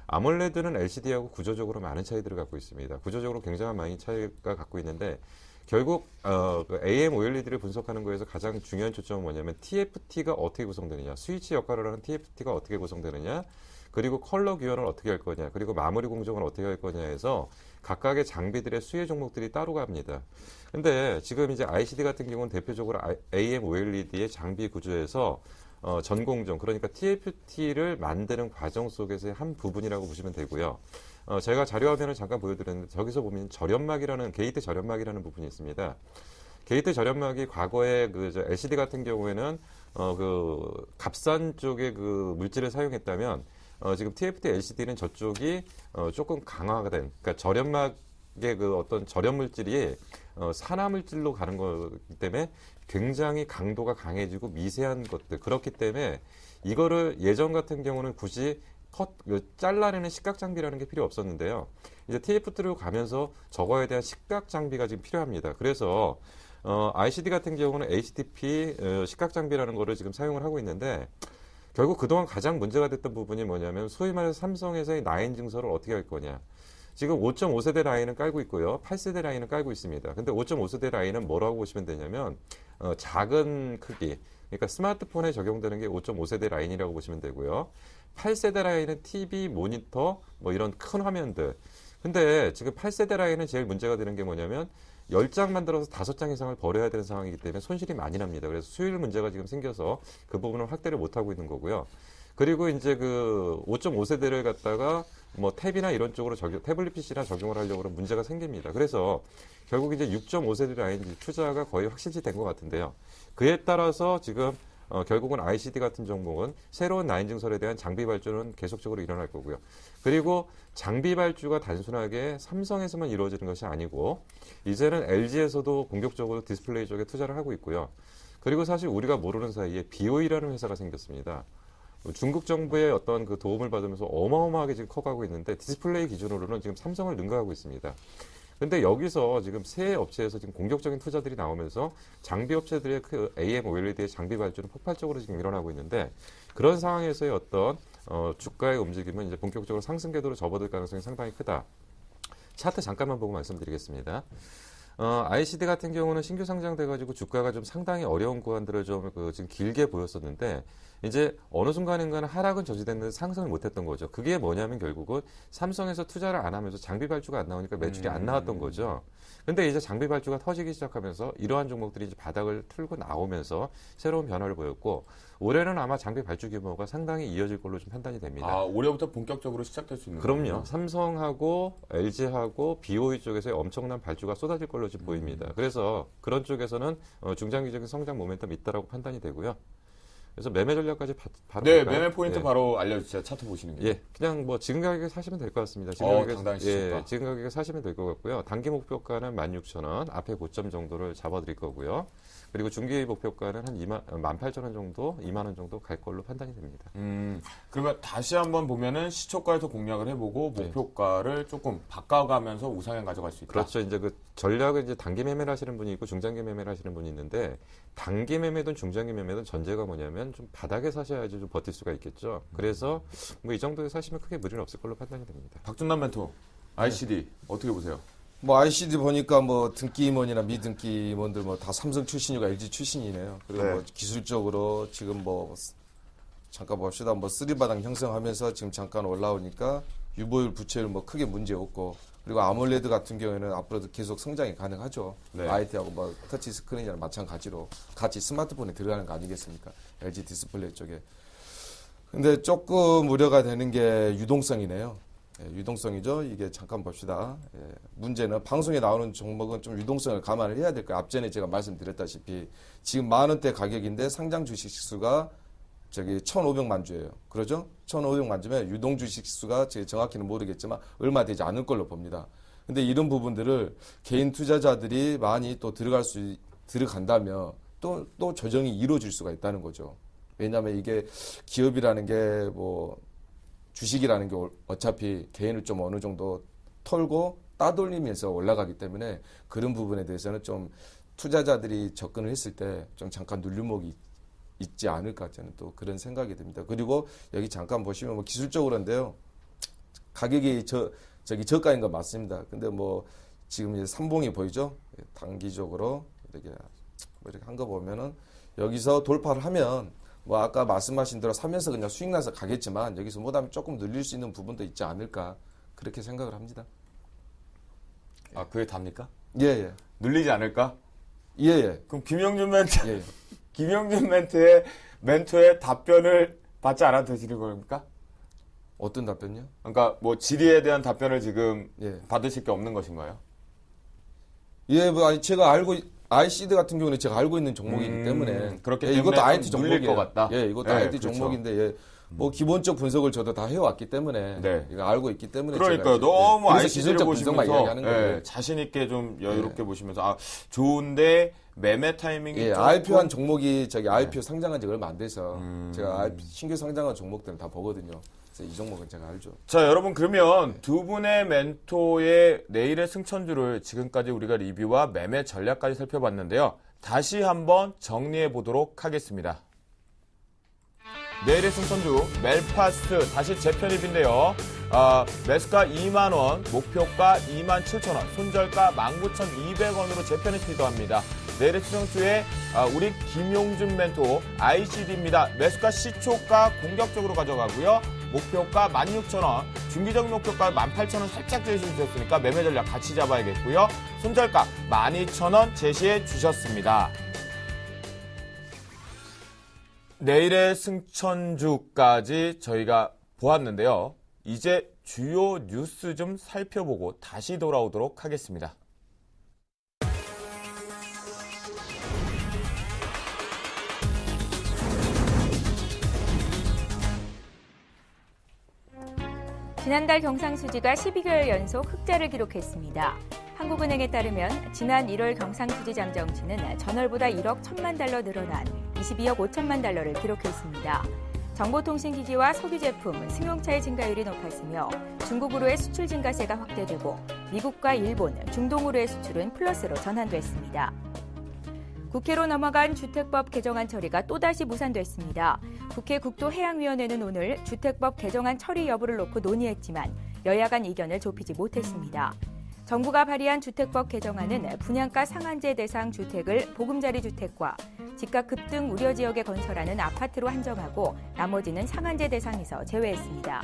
S3: 아몰레드는 LCD하고 구조적으로 많은 차이들을 갖고 있습니다. 구조적으로 굉장한 많은 차이가 갖고 있는데 결국 그 AMOLED를 분석하는 거에서 가장 중요한 초점은 뭐냐면 TFT가 어떻게 구성되느냐, 스위치 역할을 하는 TFT가 어떻게 구성되느냐. 그리고 컬러 규현을 어떻게 할 거냐, 그리고 마무리 공정을 어떻게 할 거냐 해서 각각의 장비들의 수혜 종목들이 따로 갑니다. 근데 지금 이제 ICD 같은 경우는 대표적으로 AMOLED의 장비 구조에서 전공정, 그러니까 TFT를 만드는 과정 속에서의 한 부분이라고 보시면 되고요. 제가 자료 화면을 잠깐 보여드렸는데 저기서 보면 게이트 절연막이라는 부분이 있습니다. 게이트 절연막이 과거에 LCD 같은 경우에는 그 값산 쪽의 그 물질을 사용했다면 지금 TFT LCD는 저쪽이 조금 강화가 된, 그러니까 절연막의 그 어떤 절연 물질이 산화 물질로 가는 거기 때문에 굉장히 강도가 강해지고 미세한 것들. 그렇기 때문에 이거를 예전 같은 경우는 굳이 잘라내는 식각 장비라는 게 필요 없었는데요. 이제 TFT로 가면서 저거에 대한 식각 장비가 지금 필요합니다. 그래서 ICD 같은 경우는 HDP 식각 장비라는 거를 지금 사용을 하고 있는데 결국 그동안 가장 문제가 됐던 부분이 뭐냐면 소위 말해서 삼성에서의 라인 증설을 어떻게 할 거냐. 지금 5.5세대 라인은 깔고 있고요. 8세대 라인은 깔고 있습니다. 근데 5.5세대 라인은 뭐라고 보시면 되냐면 작은 크기. 그러니까 스마트폰에 적용되는 게 5.5세대 라인이라고 보시면 되고요. 8세대 라인은 TV, 모니터, 뭐 이런 큰 화면들. 근데 지금 8세대 라인은 제일 문제가 되는 게 뭐냐면 10장 만들어서 5장 이상을 버려야 되는 상황이기 때문에 손실이 많이 납니다. 그래서 수율 문제가 지금 생겨서 그 부분을 확대를 못하고 있는 거고요. 그리고 이제 그 5.5세대를 갖다가 뭐 탭이나 이런 쪽으로 태블릿 PC나 적용을 하려고 하면 문제가 생깁니다. 그래서 결국 이제 6.5세대 라인 투자가 거의 확실시 된 것 같은데요. 그에 따라서 지금 결국은 ICD 같은 종목은 새로운 라인 증설에 대한 장비 발주는 계속적으로 일어날 거고요. 그리고 장비 발주가 단순하게 삼성에서만 이루어지는 것이 아니고 이제는 LG에서도 본격적으로 디스플레이 쪽에 투자를 하고 있고요. 그리고 사실 우리가 모르는 사이에 BOE라는 회사가 생겼습니다. 중국 정부의 어떤 그 도움을 받으면서 어마어마하게 지금 커가고 있는데 디스플레이 기준으로는 지금 삼성을 능가하고 있습니다. 근데 여기서 지금 새 업체에서 지금 공격적인 투자들이 나오면서 장비 업체들의 그 AM, OLED의 장비 발주는 폭발적으로 지금 일어나고 있는데 그런 상황에서의 어떤 주가의 움직임은 이제 본격적으로 상승 궤도로 접어들 가능성이 상당히 크다. 차트 잠깐만 보고 말씀드리겠습니다. ICD 같은 경우는 신규 상장돼가지고 주가가 좀 상당히 어려운 구간들을 좀 지금 길게 보였었는데 이제 어느 순간인가는 하락은 저지됐는데 상승을 못했던 거죠. 그게 뭐냐면 결국은 삼성에서 투자를 안 하면서 장비 발주가 안 나오니까 매출이 안 나왔던 거죠. 근데 이제 장비 발주가 터지기 시작하면서 이러한 종목들이 이제 바닥을 틀고 나오면서 새로운 변화를 보였고 올해는 아마 장비 발주 규모가 상당히 이어질 걸로 좀 판단이 됩니다.
S1: 아, 올해부터 본격적으로 시작될 수 있는
S3: 그럼요.
S1: 거군요.
S3: 삼성하고 LG하고 BOE 쪽에서의 엄청난 발주가 쏟아질 걸로 지금 보입니다. 그래서 그런 쪽에서는 중장기적인 성장 모멘텀이 있다라고 판단이 되고요. 그래서 매매 전략까지 바로
S1: 네,
S3: 볼까요?
S1: 매매 포인트
S3: 예.
S1: 바로 알려주세요. 차트 보시는 게.
S3: 예, 그냥 뭐 지금 가격에 사시면 될 것 같습니다.
S1: 당당히 시작다.
S3: 지금 가격에 사시면 될 것 같고요. 단기 목표가는 16,000원, 앞에 고점 정도를 잡아드릴 거고요. 그리고 중기 목표가는 한 18,000원 정도, 2만 원 정도 갈 걸로 판단이 됩니다.
S1: 그러면 다시 한번 보면은 시초가에서 공략을 해보고 목표가를 조금 바꿔가면서 우상향 가져갈 수 있다.
S3: 그렇죠. 이제 그 전략은 이제 단기 매매를 하시는 분이 있고 중장기 매매를 하시는 분이 있는데 단기 매매든 중장기 매매든 전제가 뭐냐면 좀 바닥에 사셔야지 좀 버틸 수가 있겠죠. 그래서 뭐 이 정도에 사시면 크게 무리는 없을 걸로 판단이 됩니다.
S1: 박준남 멘토, ICD 어떻게 보세요?
S4: 뭐 ICD 보니까 뭐 등기 임원이나 미등기 임원들 뭐 다 삼성 출신이고 LG 출신이네요. 그리고
S1: 네.
S4: 뭐 기술적으로 지금 뭐 잠깐 봅시다. 뭐 쓰리바닥 형성하면서 지금 잠깐 올라오니까 유보율, 부채율 뭐 크게 문제 없고 그리고 아몰레드 같은 경우에는 앞으로도 계속 성장이 가능하죠.
S1: 네.
S4: IT하고 뭐 터치 스크린이랑 마찬가지로 같이 스마트폰에 들어가는 거 아니겠습니까? LG 디스플레이 쪽에. 근데 조금 우려가 되는 게 유동성이네요. 예, 유동성이죠. 이게 잠깐 봅시다. 예, 문제는 방송에 나오는 종목은 좀 유동성을 감안을 해야 될 거예요. 앞전에 제가 말씀드렸다시피 지금 10,000원대 가격인데 상장 주식 수가 저기 1,500만 주예요. 그러죠? 1,500만 주면 유동 주식 수가 제가 정확히는 모르겠지만 얼마 되지 않을 걸로 봅니다. 근데 이런 부분들을 개인 투자자들이 많이 또 들어간다면 또 조정이 이루어질 수가 있다는 거죠. 왜냐하면 이게 기업이라는 게 뭐 주식이라는 게 어차피 개인을 좀 어느 정도 털고 따돌리면서 올라가기 때문에 그런 부분에 대해서는 좀 투자자들이 접근을 했을 때 좀 잠깐 눌림목이 있지 않을까 저는 또 그런 생각이 듭니다. 그리고 여기 잠깐 보시면 뭐 기술적으로인데요. 가격이 저가인 건 맞습니다. 근데 뭐 지금 이제 삼봉이 보이죠? 단기적으로 이렇게 한 거 보면은 여기서 돌파를 하면 뭐 아까 말씀하신 대로 사면서 그냥 수익 나서 가겠지만 여기서 뭐다면 조금 늘릴 수 있는 부분도 있지 않을까 그렇게 생각을 합니다.
S1: 아, 그게 답니까?
S4: 예.
S1: 눌리지 않을까?
S4: 예.
S1: 그럼 김영준 멘트,
S4: 예.
S1: 김영준 멘토의 답변을 받지 않아도 되시는 겁니까?
S4: 어떤 답변요?
S1: 그러니까 뭐 질의에 대한 답변을 지금
S4: 예.
S1: 받으실 게 없는 것인가요?
S4: 예, 뭐 아니 제가 ICD 같은 경우는 제가 알고 있는 종목이기 때문에
S1: 그렇기
S4: 예,
S1: 때문에
S4: 이것도 IT
S1: 좀 눌릴
S4: 종목이에요.
S1: 것 같다.
S4: 예, 이것도
S1: 예,
S4: IT
S1: 그렇죠.
S4: 종목인데 예. 뭐 기본적 분석을 저도 다 해왔기 때문에
S1: 네.
S4: 이거 알고 있기 때문에
S1: 그러니까요.
S4: 제가
S1: 너무
S4: 그래서
S1: ICD를
S4: 기술적 분석만
S1: 보시면서
S4: 이야기하는 거예요.
S1: 자신 있게 좀 여유롭게 보시면서 아 좋은데 매매 타이밍이
S4: 예,
S1: 조금-
S4: IPO 한 종목이 IPO 상장한 지 얼마 안 돼서 제가 신규 상장한 종목들은 다 보거든요. 그래서 이 종목은 제가 알죠.
S1: 자, 여러분 그러면 두 분의 멘토의 내일의 승천주를 지금까지 우리가 리뷰와 매매 전략까지 살펴봤는데요. 다시 한번 정리해 보도록 하겠습니다. 내일의 승천주 멜파스트 다시 재편입인데요. 매수가 2만원, 목표가 27,000원, 손절가 19,200원으로 재편이 필요합니다. 내일의 승천주에 우리 김용준 멘토 ICD입니다. 매수가 시초가 공격적으로 가져가고요. 목표가 16,000원, 중기적 목표가 18,000원 살짝 제시해 주셨으니까 매매 전략 같이 잡아야겠고요. 손절가 12,000원 제시해 주셨습니다. 내일의 승천주까지 저희가 보았는데요. 이제 주요 뉴스 좀 살펴보고 다시 돌아오도록 하겠습니다.
S2: 지난달 경상수지가 12개월 연속 흑자를 기록했습니다. 한국은행에 따르면 지난 1월 경상수지 잠정치는 전월보다 1억 1천만 달러 늘어난 22억 5천만 달러를 기록했습니다. 정보통신기기와 석유제품, 승용차의 증가율이 높았으며 중국으로의 수출 증가세가 확대되고 미국과 일본, 중동으로의 수출은 플러스로 전환됐습니다. 국회로 넘어간 주택법 개정안 처리가 또다시 무산됐습니다. 국회 국토해양위원회는 오늘 주택법 개정안 처리 여부를 놓고 논의했지만 여야 간 의견을 좁히지 못했습니다. 정부가 발의한 주택법 개정안은 분양가 상한제 대상 주택을 보금자리 주택과 집값 급등 우려 지역에 건설하는 아파트로 한정하고 나머지는 상한제 대상에서 제외했습니다.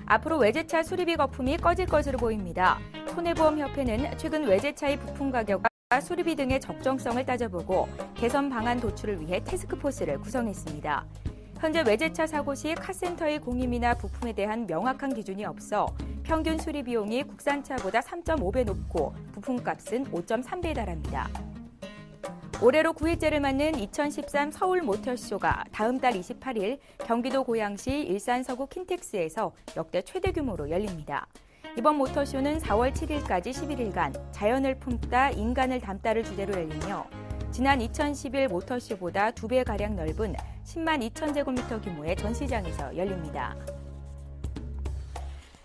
S2: 앞으로 외제차 수리비 거품이 꺼질 것으로 보입니다. 손해보험협회는 최근 외제차의 부품 가격과 수리비 등의 적정성을 따져보고 개선 방안 도출을 위해 태스크포스를 구성했습니다. 현재 외제차 사고 시 카센터의 공임이나 부품에 대한 명확한 기준이 없어 평균 수리 비용이 국산차보다 3.5배 높고 부품값은 5.3배에 달합니다. 올해로 9회째를 맞는 2013 서울 모터쇼가 다음 달 28일 경기도 고양시 일산 서구 킨텍스에서 역대 최대 규모로 열립니다. 이번 모터쇼는 4월 7일까지 11일간 자연을 품다 인간을 담다를 주제로 열리며 지난 2011 모터쇼보다 2배가량 넓은 10만 2천 제곱미터 규모의 전시장에서 열립니다.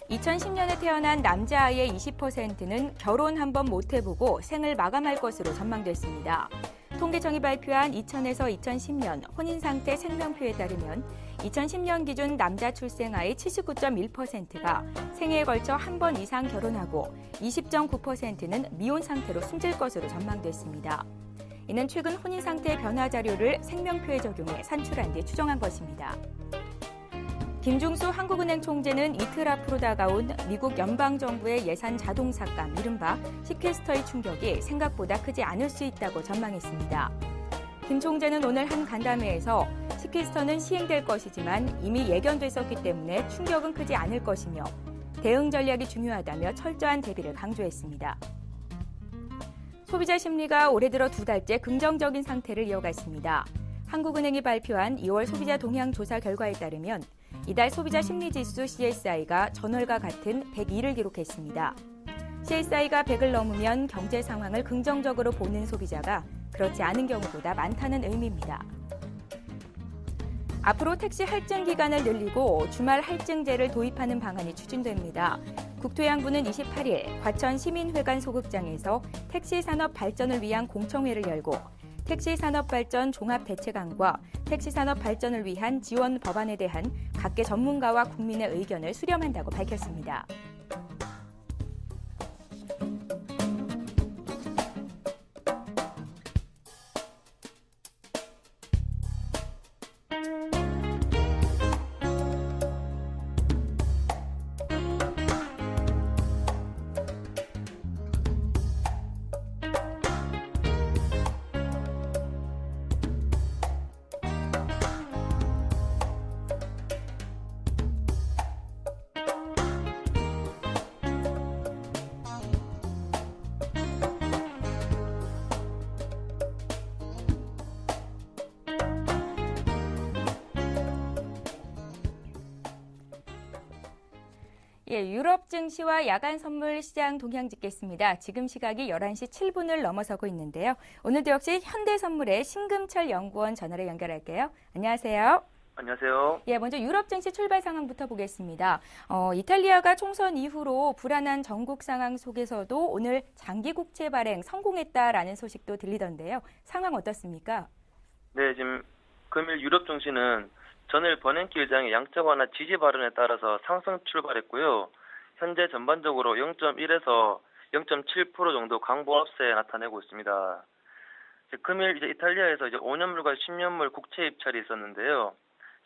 S2: 2010년에 태어난 남자아이의 20%는 결혼 한 번 못 해보고 생을 마감할 것으로 전망됐습니다. 통계청이 발표한 2000에서 2010년 혼인상태 생명표에 따르면 2010년 기준 남자 출생아의 79.1%가 생애에 걸쳐 한 번 이상 결혼하고 20.9%는 미혼 상태로 숨질 것으로 전망됐습니다. 이는 최근 혼인상태 변화 자료를 생명표에 적용해 산출한 뒤 추정한 것입니다. 김중수 한국은행 총재는 이틀 앞으로 다가온 미국 연방정부의 예산 자동 삭감, 이른바 시퀘스터의 충격이 생각보다 크지 않을 수 있다고 전망했습니다. 김 총재는 오늘 한 간담회에서 시퀘스터는 시행될 것이지만 이미 예견됐었기 때문에 충격은 크지 않을 것이며 대응 전략이 중요하다며 철저한 대비를 강조했습니다. 소비자 심리가 올해 들어 2달째 긍정적인 상태를 이어갔습니다. 한국은행이 발표한 2월 소비자 동향 조사 결과에 따르면 이달 소비자 심리지수 CSI가 전월과 같은 102를 기록했습니다. CSI가 100을 넘으면 경제 상황을 긍정적으로 보는 소비자가 그렇지 않은 경우보다 많다는 의미입니다. 앞으로 택시 할증 기간을 늘리고 주말 할증제를 도입하는 방안이 추진됩니다. 국토해양부는 28일 과천시민회관 소극장에서 택시산업 발전을 위한 공청회를 열고 택시산업발전 종합대책안과 택시산업 발전을 위한 지원 법안에 대한 각계 전문가와 국민의 의견을 수렴한다고 밝혔습니다. 유럽 증시와 야간 선물 시장 동향 짚겠습니다. 지금 시각이 11시 7분을 넘어서고 있는데요. 오늘도 역시 현대선물의 신금철 연구원 전화로 연결할게요. 안녕하세요.
S5: 안녕하세요.
S2: 먼저 유럽 증시 출발 상황부터 보겠습니다. 이탈리아가 총선 이후로 불안한 전국 상황 속에서도 오늘 장기 국채 발행 성공했다라는 소식도 들리던데요. 상황 어떻습니까?
S5: 네, 지금 금일 유럽 증시는 전일 버냉키 의장의 양적 완화 지지 발언에 따라서 상승 출발했고요. 현재 전반적으로 0.1에서 0.7% 정도 강보 합세에 나타내고 있습니다. 금일 이탈리아에서 5년물과 10년물 국채 입찰이 있었는데요.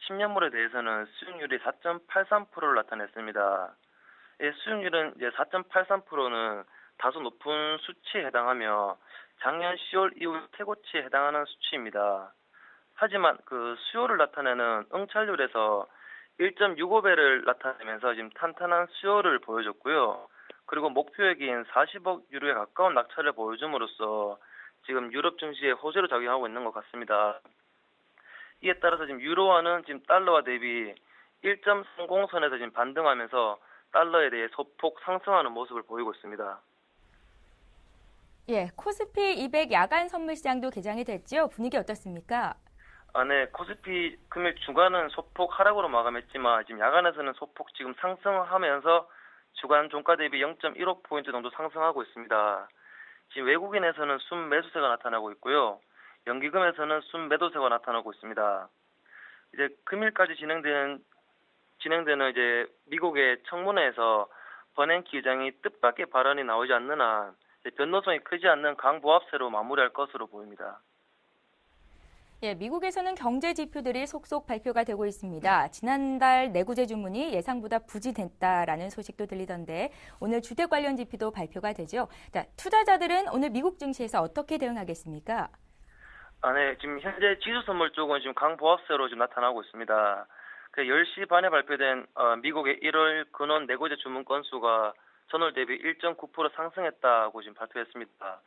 S5: 10년물에 대해서는 수익률이 4.83%를 나타냈습니다. 수익률은 이제 4.83%는 다소 높은 수치에 해당하며 작년 10월 이후 최고치에 해당하는 수치입니다. 하지만 그 수요를 나타내는 응찰률에서 1.65배를 나타내면서 지금 탄탄한 수요를 보여줬고요. 그리고 목표액인 40억 유로에 가까운 낙찰을 보여줌으로써 지금 유럽 증시에 호재로 작용하고 있는 것 같습니다. 이에 따라서 지금 유로화는 지금 달러와 대비 1.30선에서 지금 반등하면서 달러에 대해 소폭 상승하는 모습을 보이고 있습니다.
S2: 예, 코스피 200 야간 선물 시장도 개장이 됐죠. 분위기 어떻습니까?
S5: 네, 코스피 금일 주간은 소폭 하락으로 마감했지만 지금 야간에서는 소폭 지금 상승하면서 주간 종가 대비 0.15포인트 정도 상승하고 있습니다. 지금 외국인에서는 순매수세가 나타나고 있고요. 연기금에서는 순매도세가 나타나고 있습니다. 이제 금일까지 진행되는 이제 미국의 청문회에서 버냉키 의장이 뜻밖의 발언이 나오지 않는 한 변동성이 크지 않는 강보합세로 마무리할 것으로 보입니다.
S2: 예, 미국에서는 경제 지표들이 속속 발표가 되고 있습니다. 지난달 내구재 주문이 예상보다 부진했다라는 소식도 들리던데 오늘 주택 관련 지표도 발표가 되죠. 자, 투자자들은 오늘 미국 증시에서 어떻게 대응하겠습니까?
S5: 네, 지금 현재 지수 선물 쪽은 지금 강보합세로 지금 나타나고 있습니다. 10시 반에 발표된 미국의 1월 근원 내구재 주문 건수가 전월 대비 1.9% 상승했다고 지금 발표했습니다.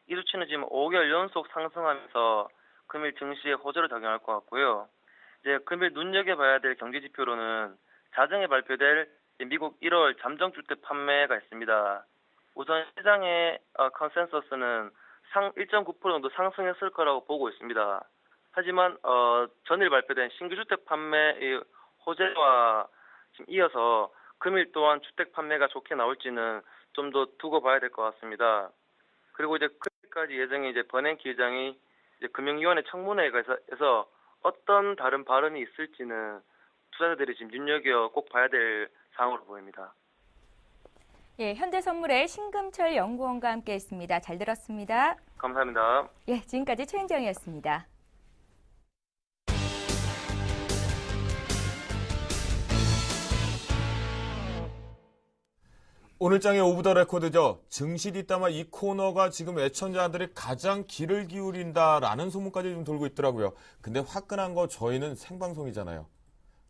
S5: 이 수치는 지금 5개월 연속 상승하면서 금일 증시에 호재를 작용할 것 같고요. 이제 금일 눈여겨봐야 될 경제 지표로는 자정에 발표될 미국 1월 잠정주택 판매가 있습니다. 우선 시장의 컨센서스는 1.9% 정도 상승했을 거라고 보고 있습니다. 하지만 전일 발표된 신규 주택 판매의 호재와 지금 이어서 금일 또한 주택 판매가 좋게 나올지는 좀 더 두고 봐야 될 것 같습니다. 그리고 이제 금일까지 예정에 이제 버냉키 의장이 이제 금융위원회 청문회에서 어떤 다른 발언이 있을지는 투자자들이 지금 눈여겨 꼭 봐야 될 사항으로 보입니다.
S2: 예, 현대선물의 신금철 연구원과 함께했습니다. 잘 들었습니다.
S5: 감사합니다.
S2: 예, 지금까지 최은정이었습니다.
S1: 오늘 장의 오브 더 레코드죠. 증시 뒷담화 이 코너가 지금 애청자들이 가장 귀를 기울인다라는 소문까지 좀 돌고 있더라고요. 근데 화끈한 거 저희는 생방송이잖아요.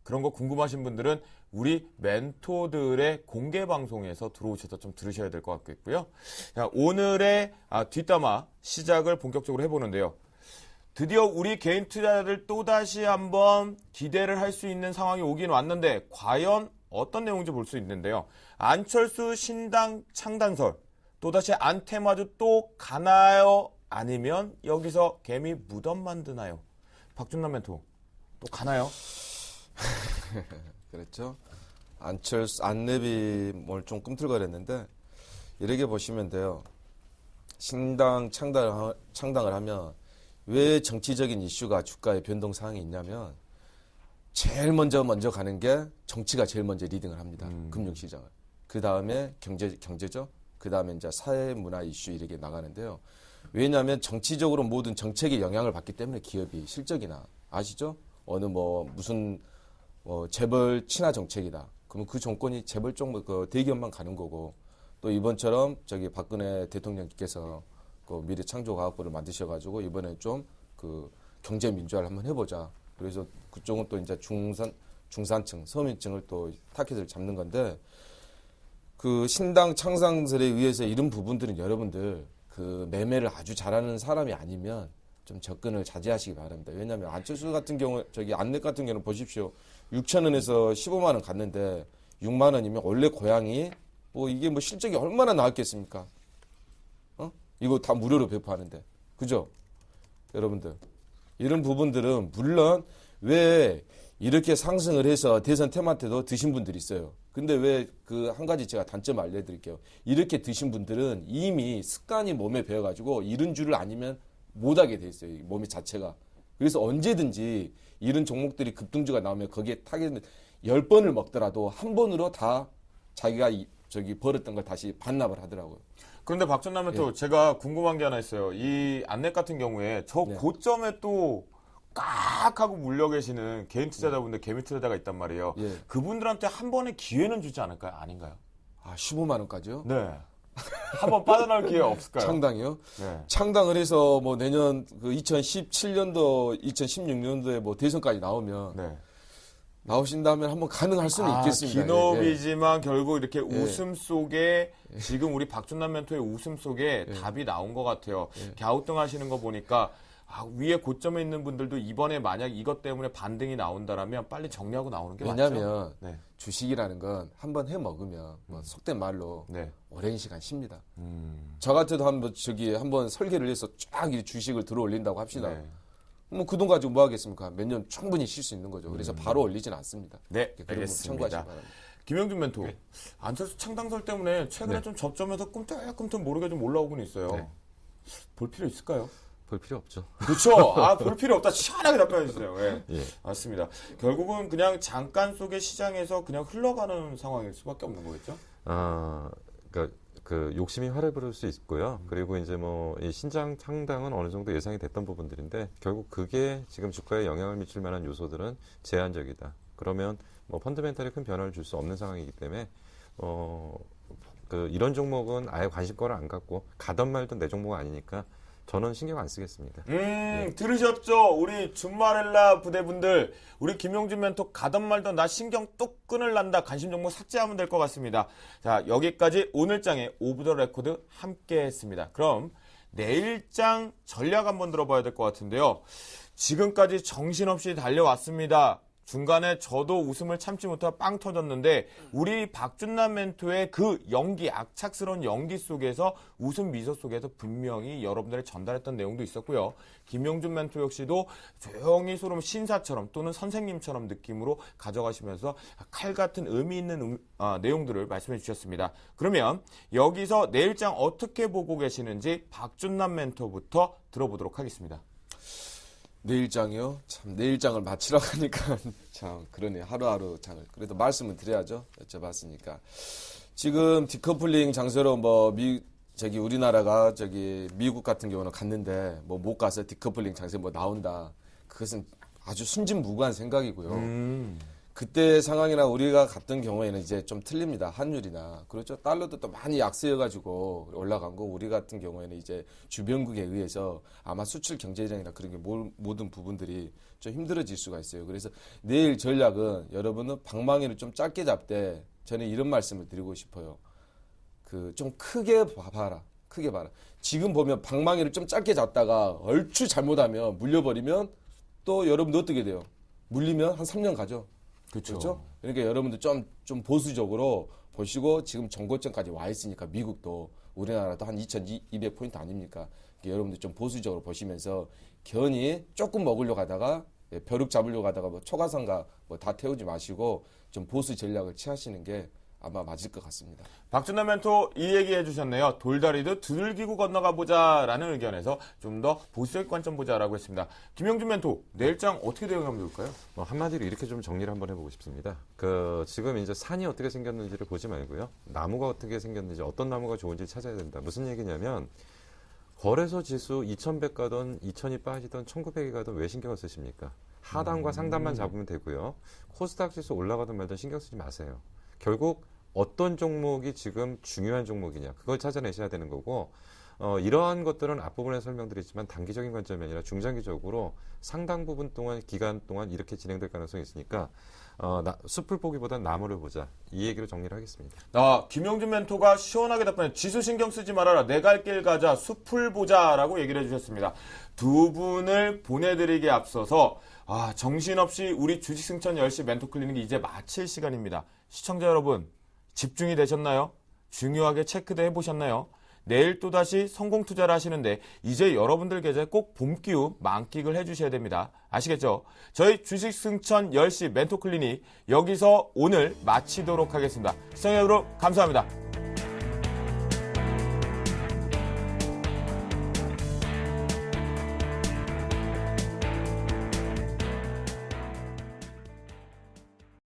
S1: 그런 거 궁금하신 분들은 우리 멘토들의 공개 방송에서 들어오셔서 좀 들으셔야 될 것 같겠고요. 자, 오늘의 뒷담화 시작을 본격적으로 해보는데요. 드디어 우리 개인 투자자들 또다시 한번 기대를 할 수 있는 상황이 오긴 왔는데 과연 어떤 내용인지 볼 수 있는데요. 안철수 신당 창당설 또다시 안테마주 또 가나요? 아니면 여기서 개미 무덤 만드나요? 박준남 멘토 또 가나요?
S4: 그렇죠. 안철수 안내비 뭘 좀 꿈틀거렸는데 이렇게 보시면 돼요. 신당 창당을 하면 왜 정치적인 이슈가 주가의 변동 사항이 있냐면 제일 먼저 가는 게 정치가 제일 먼저 리딩을 합니다. 금융시장을. 그 다음에 경제죠. 그 다음에 이제 사회 문화 이슈 이렇게 나가는데요. 왜냐하면 정치적으로 모든 정책에 영향을 받기 때문에 기업이 실적이나 아시죠? 어느 무슨 재벌 친화 정책이다. 그러면 그 정권이 재벌 쪽 그 대기업만 가는 거고 또 이번처럼 박근혜 대통령께서 그 미래창조과학부를 만드셔가지고 이번에 좀 그 경제 민주화를 한번 해보자. 그래서 그쪽은 또 이제 중산층, 서민층을 또 타겟을 잡는 건데 그 신당 창당설에 의해서 이런 부분들은 여러분들 그 매매를 아주 잘하는 사람이 아니면 좀 접근을 자제하시기 바랍니다. 왜냐하면 안철수 같은 경우 안내 같은 경우는 보십시오. 6,000원에서 15만 원 갔는데 6만 원이면 원래 고향이 이게 실적이 얼마나 나왔겠습니까? 이거 다 무료로 배포하는데. 그죠? 여러분들. 이런 부분들은 물론 왜 이렇게 상승을 해서 대선 테마 때도 드신 분들이 있어요. 근데 왜 그 한 가지 제가 단점 알려드릴게요. 이렇게 드신 분들은 이미 습관이 몸에 배어가지고 이런 줄을 아니면 못하게 돼 있어요. 몸이 자체가. 그래서 언제든지 이런 종목들이 급등주가 나오면 거기에 타겟 10번을 먹더라도 한 번으로 다 자기가 벌었던 걸 다시 반납을 하더라고요.
S1: 그런데 박준남 멘토 제가 궁금한 게 하나 있어요. 이 안넷 같은 경우에 저 고점에 또 꽉 하고 물려 계시는 개인 투자자분들, 개미 투자자가 있단 말이에요.
S4: 예.
S1: 그분들한테 한 번의 기회는 주지 않을까요? 아닌가요?
S4: 아, 15만 원까지요?
S1: 네. 한 번 빠져나올 기회가 없을까요?
S4: 창당이요?
S1: 네.
S4: 창당을 해서 뭐 내년 그 2017년도, 2016년도에 뭐 대선까지 나오면
S1: 네.
S4: 나오신다면 한번 가능할 수는 있겠습니다.
S1: 기업이지만 결국 이렇게 웃음 속에 지금 우리 박준남 멘토의 웃음 속에 답이 나온 것 같아요. 갸우뚱하시는 거 보니까 위에 고점에 있는 분들도 이번에 만약 이것 때문에 반등이 나온다라면 빨리 정리하고 나오는 게 맞죠.
S4: 왜냐하면
S1: 네.
S4: 주식이라는 건 한번 해 먹으면 뭐 속된 말로
S1: 네.
S4: 오랜 시간 쉽니다. 저 같아도 한번 설계를 해서 쫙 이 주식을 들어 올린다고 합시다.
S1: 네.
S4: 뭐 그 돈 가지고 뭐 하겠습니까? 몇 년 충분히 쉴 수 있는 거죠. 그래서 바로 올리진 않습니다.
S1: 네,
S4: 그런 거
S1: 알겠습니다.
S4: 참고하시기 바랍니다.
S1: 김영준 멘토, 안철수 창당설 때문에 최근에 좀 저점에서 꿈틀꿈틀 모르게 좀 올라오고는 있어요.
S3: 네.
S1: 볼 필요 있을까요?
S3: 볼 필요 없죠.
S1: 그렇죠. 볼 필요 없다. 시원하게 답변해 주세요. 예.
S3: 예.
S1: 맞습니다. 결국은 그냥 잠깐 속의 시장에서 그냥 흘러가는 상황일 수밖에 없는 거겠죠?
S3: 그러니까 그 욕심이 화를 부를 수 있고요. 그리고 이제 뭐 이 신장 창당은 어느 정도 예상이 됐던 부분들인데 결국 그게 지금 주가에 영향을 미칠 만한 요소들은 제한적이다. 그러면 뭐 펀더멘탈에 큰 변화를 줄 수 없는 상황이기 때문에 이런 종목은 아예 관심권을 안 갖고 가던 말던 내 종목 아니니까 저는 신경 안 쓰겠습니다.
S1: 들으셨죠? 우리 준마렐라 부대분들, 우리 김용준 멘토 가던 말던 나 신경 뚝 끊을란다. 관심 종목 삭제하면 될 것 같습니다. 자, 여기까지 오늘장의 오브 더 레코드 함께 했습니다. 그럼 내일장 전략 한번 들어봐야 될 것 같은데요. 지금까지 정신없이 달려왔습니다. 중간에 저도 웃음을 참지 못하고 빵 터졌는데 우리 박준남 멘토의 그 연기, 악착스러운 연기 속에서 웃음 미소 속에서 분명히 여러분들이 전달했던 내용도 있었고요. 김용준 멘토 역시도 조용히 소름 신사처럼 또는 선생님처럼 느낌으로 가져가시면서 칼 같은 의미 있는 내용들을 말씀해 주셨습니다. 그러면 여기서 내일장 어떻게 보고 계시는지 박준남 멘토부터 들어보도록 하겠습니다.
S4: 내일장이요? 참, 내일장을 마치라고 하니까 참, 그러네. 하루하루 장을. 그래도 말씀은 드려야죠. 여쭤봤으니까. 지금 디커플링 장세로 우리나라가 미국 같은 경우는 갔는데 못 가서 디커플링 장세 나온다. 그것은 아주 순진무구한 생각이고요. 그때 상황이나 우리가 갔던 경우에는 이제 좀 틀립니다. 환율이나. 그렇죠. 달러도 또 많이 약세여가지고 올라간 거. 우리 같은 경우에는 이제 주변국에 의해서 아마 수출 경제장이나 그런 게 모든 부분들이 좀 힘들어질 수가 있어요. 그래서 내일 전략은 여러분은 방망이를 좀 짧게 잡되 저는 이런 말씀을 드리고 싶어요. 좀 크게 봐라. 크게 봐라. 지금 보면 방망이를 좀 짧게 잡다가 얼추 잘못하면 물려버리면 또 여러분도 어떻게 돼요? 물리면 한 3년 가죠. 그렇죠? 그러니까 여러분들 좀 보수적으로 보시고 지금 정고점까지 와 있으니까 미국도 우리나라도 한 2200포인트 아닙니까? 그러니까 여러분들 좀 보수적으로 보시면서 견이 조금 먹으려고 하다가 벼룩 잡으려고 하다가 초가상가 다 태우지 마시고 좀 보수 전략을 취하시는 게 아마 맞을 것 같습니다.
S1: 박준남 멘토 이 얘기 해주셨네요. 돌다리도 두들기고 건너가 보자라는 의견에서 좀 더 보수적 관점 보자라고 했습니다. 김용준 멘토 내일장 어떻게 대응하면 좋을까요?
S3: 한마디로 이렇게 좀 정리를 한번 해보고 싶습니다. 지금 이제 산이 어떻게 생겼는지를 보지 말고요. 나무가 어떻게 생겼는지 어떤 나무가 좋은지 찾아야 된다. 무슨 얘기냐면 거래소 지수 2100 가던 2000이 빠지던 1900이 가던 왜 신경을 쓰십니까? 하단과 상단만 잡으면 되고요. 코스닥 지수 올라가던 말던 신경 쓰지 마세요. 결국 어떤 종목이 지금 중요한 종목이냐 그걸 찾아내셔야 되는 거고 이러한 것들은 앞부분에 설명드리지만 단기적인 관점이 아니라 중장기적으로 상당 부분 동안 기간 동안 이렇게 진행될 가능성이 있으니까 숲을 보기보단 나무를 보자 이 얘기로 정리를 하겠습니다.
S1: 김용준 멘토가 시원하게 답변해 지수 신경 쓰지 말아라 내 갈 길 가자 숲을 보자라고 얘기를 해주셨습니다. 두 분을 보내드리기에 앞서서 정신없이 우리 주식승천 10시 멘토 클리닉 이제 마칠 시간입니다. 시청자 여러분 집중이 되셨나요? 중요하게 체크도 해보셨나요? 내일 또다시 성공 투자를 하시는데 이제 여러분들 계좌에 꼭 봄기운 만끽을 해주셔야 됩니다. 아시겠죠? 저희 주식승천 10시 멘토 클리닉 여기서 오늘 마치도록 하겠습니다. 시청자 여러분 감사합니다.